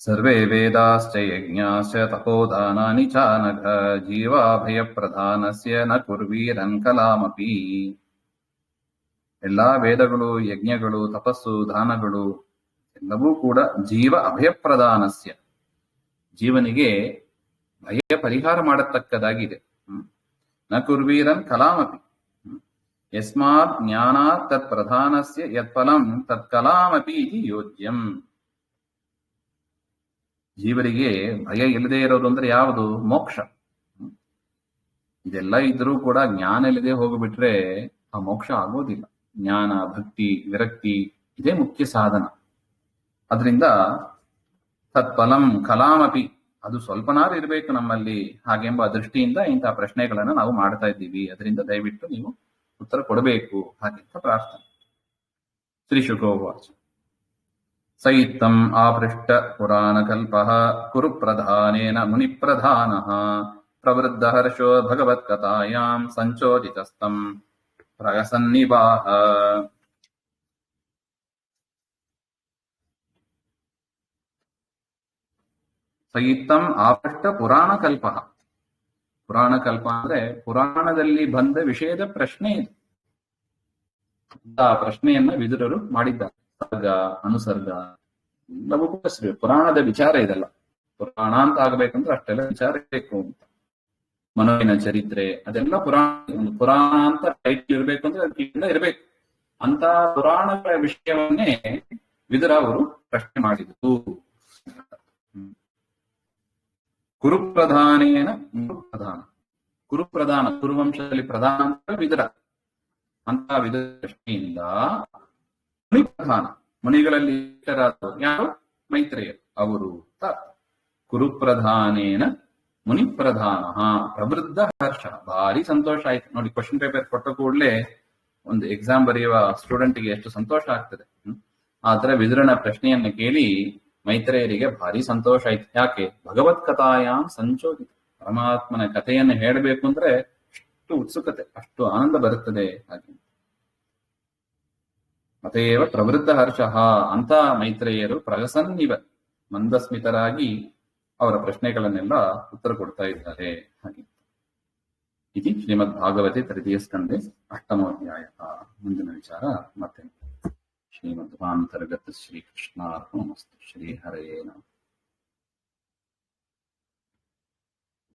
ಸರ್ವೇ ವೇದಾಶ್ಚ ಯಜ್ಞಾಶ್ಚ ತಪೋದಾನಾನಿ ಚ ನಘ ಜೀವಾಭಯಪ್ರಧಾನಸ್ಯ ನ ಕುರ್ವೀರನ್ ಕಲಾಮಪಿ. ಎಲ್ಲಾ ವೇದಗಳು, ಯಜ್ಞಗಳು, ತಪಸ್ಸು, ದಾನಗಳು ಎಲ್ಲವೂ ಕೂಡ ಜೀವ ಅಭಯಪ್ರದಾನಸ್ಯ, ಜೀವನಿಗೆ ಭಯ ಪರಿಹಾರ ಮಾಡತಕ್ಕದಾಗಿದೆ. ನ ಕುರ್ವೀರನ್ ಕಲಾಮಪಿ ಯಸ್ಮಾತ್ ಜ್ಞಾನಾತ್ ತತ್ ಪ್ರಧಾನಸ್ಯ ಯತ್ಫಲಂ ತತ್ ಕಲಾಮಪಿ ಇತಿ ಯೋಜ್ಯಂ. ಜೀವರಿಗೆ ಭಯ ಇಲ್ಲದೆ ಇರೋದು ಅಂದ್ರೆ ಯಾವುದು? ಮೋಕ್ಷ. ಇದೆಲ್ಲ ಇದ್ರೂ ಕೂಡ ಜ್ಞಾನ ಇಲ್ಲದೆ ಹೋಗ್ಬಿಟ್ರೆ ಆ ಮೋಕ್ಷ ಆಗೋದಿಲ್ಲ. ಜ್ಞಾನ, ಭಕ್ತಿ, ವಿರಕ್ತಿ ಇದೇ ಮುಖ್ಯ ಸಾಧನ. ಅದರಿಂದ ತತ್ಫಲಂ ಕಲಾಮಪಿ, ಅದು ಸ್ವಲ್ಪನಾರು ಇರಬೇಕು ನಮ್ಮಲ್ಲಿ, ಹಾಗೆಂಬ ದೃಷ್ಟಿಯಿಂದ ಇಂತಹ ಪ್ರಶ್ನೆಗಳನ್ನ ನಾವು ಮಾಡ್ತಾ ಇದ್ದೀವಿ. ಅದರಿಂದ ದಯವಿಟ್ಟು ನೀವು ಉತ್ತರ ಕೊಡಬೇಕು ಹಾಗೆಂತ ಪ್ರಾರ್ಥನೆ. ಶ್ರೀ ಶುಕೋವಾಚ ಸೈತ್ತಂ ಆಪೃಷ್ಟ ಪುರಾಣಕಲ್ಪಃ ಕುರು ಪ್ರಧಾನೇನ ಮುನಿಪ್ರಧಾನಃ ಪ್ರವೃದ್ಧ ಹರ್ಷೋ ಭಗವತ್ಕಥಾಯಾಂ ಸಂಚೋದಿತಸ್ತಂ ಪ್ರಯಸನ್ನಿವಾಹ. ಸೈತ್ತಂ ಆಪೃಷ್ಟ ಪುರಾಣಕಲ್ಪ. ಪುರಾಣಕಲ್ಪ ಅಂದ್ರೆ ಪುರಾಣದಲ್ಲಿ ಬಂದ ವಿಷಯದ ಪ್ರಶ್ನೆ ಇದು. ಆ ಪ್ರಶ್ನೆಯನ್ನ ವಿದುರರು ಮಾಡಿದ್ದಾರೆ. ಸರ್ಗ, ಅನುಸರ್ಗ ಎಲ್ಲವೂ ಕೂಡ ಪುರಾಣದ ವಿಚಾರ ಇದೆಲ್ಲ. ಪುರಾಣ ಅಂತ ಆಗ್ಬೇಕಂದ್ರೆ ಅಷ್ಟೆಲ್ಲ ವಿಚಾರ ಬೇಕು ಅಂತ. ಮನುವಿನ ಚರಿತ್ರೆ ಅದೆಲ್ಲ ಪುರಾಣ ಅಂತ ಟೈಟ್ಲ್ ಇರ್ಬೇಕು ಅಂದ್ರೆ ಅದಕ್ಕೆಲ್ಲ ಇರ್ಬೇಕು. ಅಂತ ಪುರಾಣಗಳ ವಿಷಯವನ್ನೇ ವಿದುರ ಅವರು ಪ್ರಶ್ನೆ ಮಾಡಿದ್ರು. ಕುರುಪ್ರಧಾನೇನ ಕುರುಪ್ರಧಾನ, ಕುರುವಂಶದಲ್ಲಿ ಪ್ರಧಾನ ಅಂತ ವಿದುರ. ಅಂತ ವಿದುರ ಪ್ರಶ್ನೆಯಿಂದ ಮುನಿ ಪ್ರಧಾನ, ಮುನಿಗಳಲ್ಲಿ ಯಾರು? ಮೈತ್ರೇಯರು ಅವರು. ಕುರುಪ್ರಧಾನೇನ ಮುನಿಪ್ರಧಾನ ಪ್ರವೃದ್ಧ ಹರ್ಷ. ಭಾರಿ ಸಂತೋಷ ಆಯ್ತು ನೋಡಿ. ಕ್ವಶನ್ ಪೇಪರ್ ಕೊಟ್ಟ ಕೂಡಲೇ ಒಂದು ಎಕ್ಸಾಮ್ ಬರೆಯುವ ಸ್ಟೂಡೆಂಟ್ಗೆ ಎಷ್ಟು ಸಂತೋಷ ಆಗ್ತದೆ. ಆ ತರ ವಿದುರನ ಪ್ರಶ್ನೆಯನ್ನ ಕೇಳಿ ಮೈತ್ರೇಯರಿಗೆ ಭಾರಿ ಸಂತೋಷ ಆಯ್ತು. ಯಾಕೆ? ಭಗವತ್ ಕಥಾಯಾಮ್ ಸಂಚೋದಿತ. ಪರಮಾತ್ಮನ ಕಥೆಯನ್ನು ಹೇಳಬೇಕು ಅಂದ್ರೆ ಅಷ್ಟು ಉತ್ಸುಕತೆ, ಅಷ್ಟು ಆನಂದ ಬರುತ್ತದೆ. ಹಾಗೆ ಅತೇವ ಪ್ರವೃದ್ಧ ಹರ್ಷ ಅಂತ ಮೈತ್ರೇಯರು ಪ್ರಹಸನ್ನಿವ ಮಂದಸ್ಮಿತರಾಗಿ ಅವರ ಪ್ರಶ್ನೆಗಳನ್ನೆಲ್ಲ ಉತ್ತರ ಕೊಡ್ತಾ ಇದ್ದಾರೆ. ಹಾಗೆ ಇದು ಶ್ರೀಮದ್ ಭಾಗವತೆ ತೃತೀಯ ಸ್ಕಂದೆ ಅಷ್ಟಮೋಧ್ಯಾಯ. ಮುಂದಿನ ವಿಚಾರ ಮತ್ತೆ ಶ್ರೀಮದ್ ಅಂತರ್ಗತ ಶ್ರೀಕೃಷ್ಣಾರ್ಪಣಮಸ್ತು. ಶ್ರೀ ಹರೇ ನಮಃ.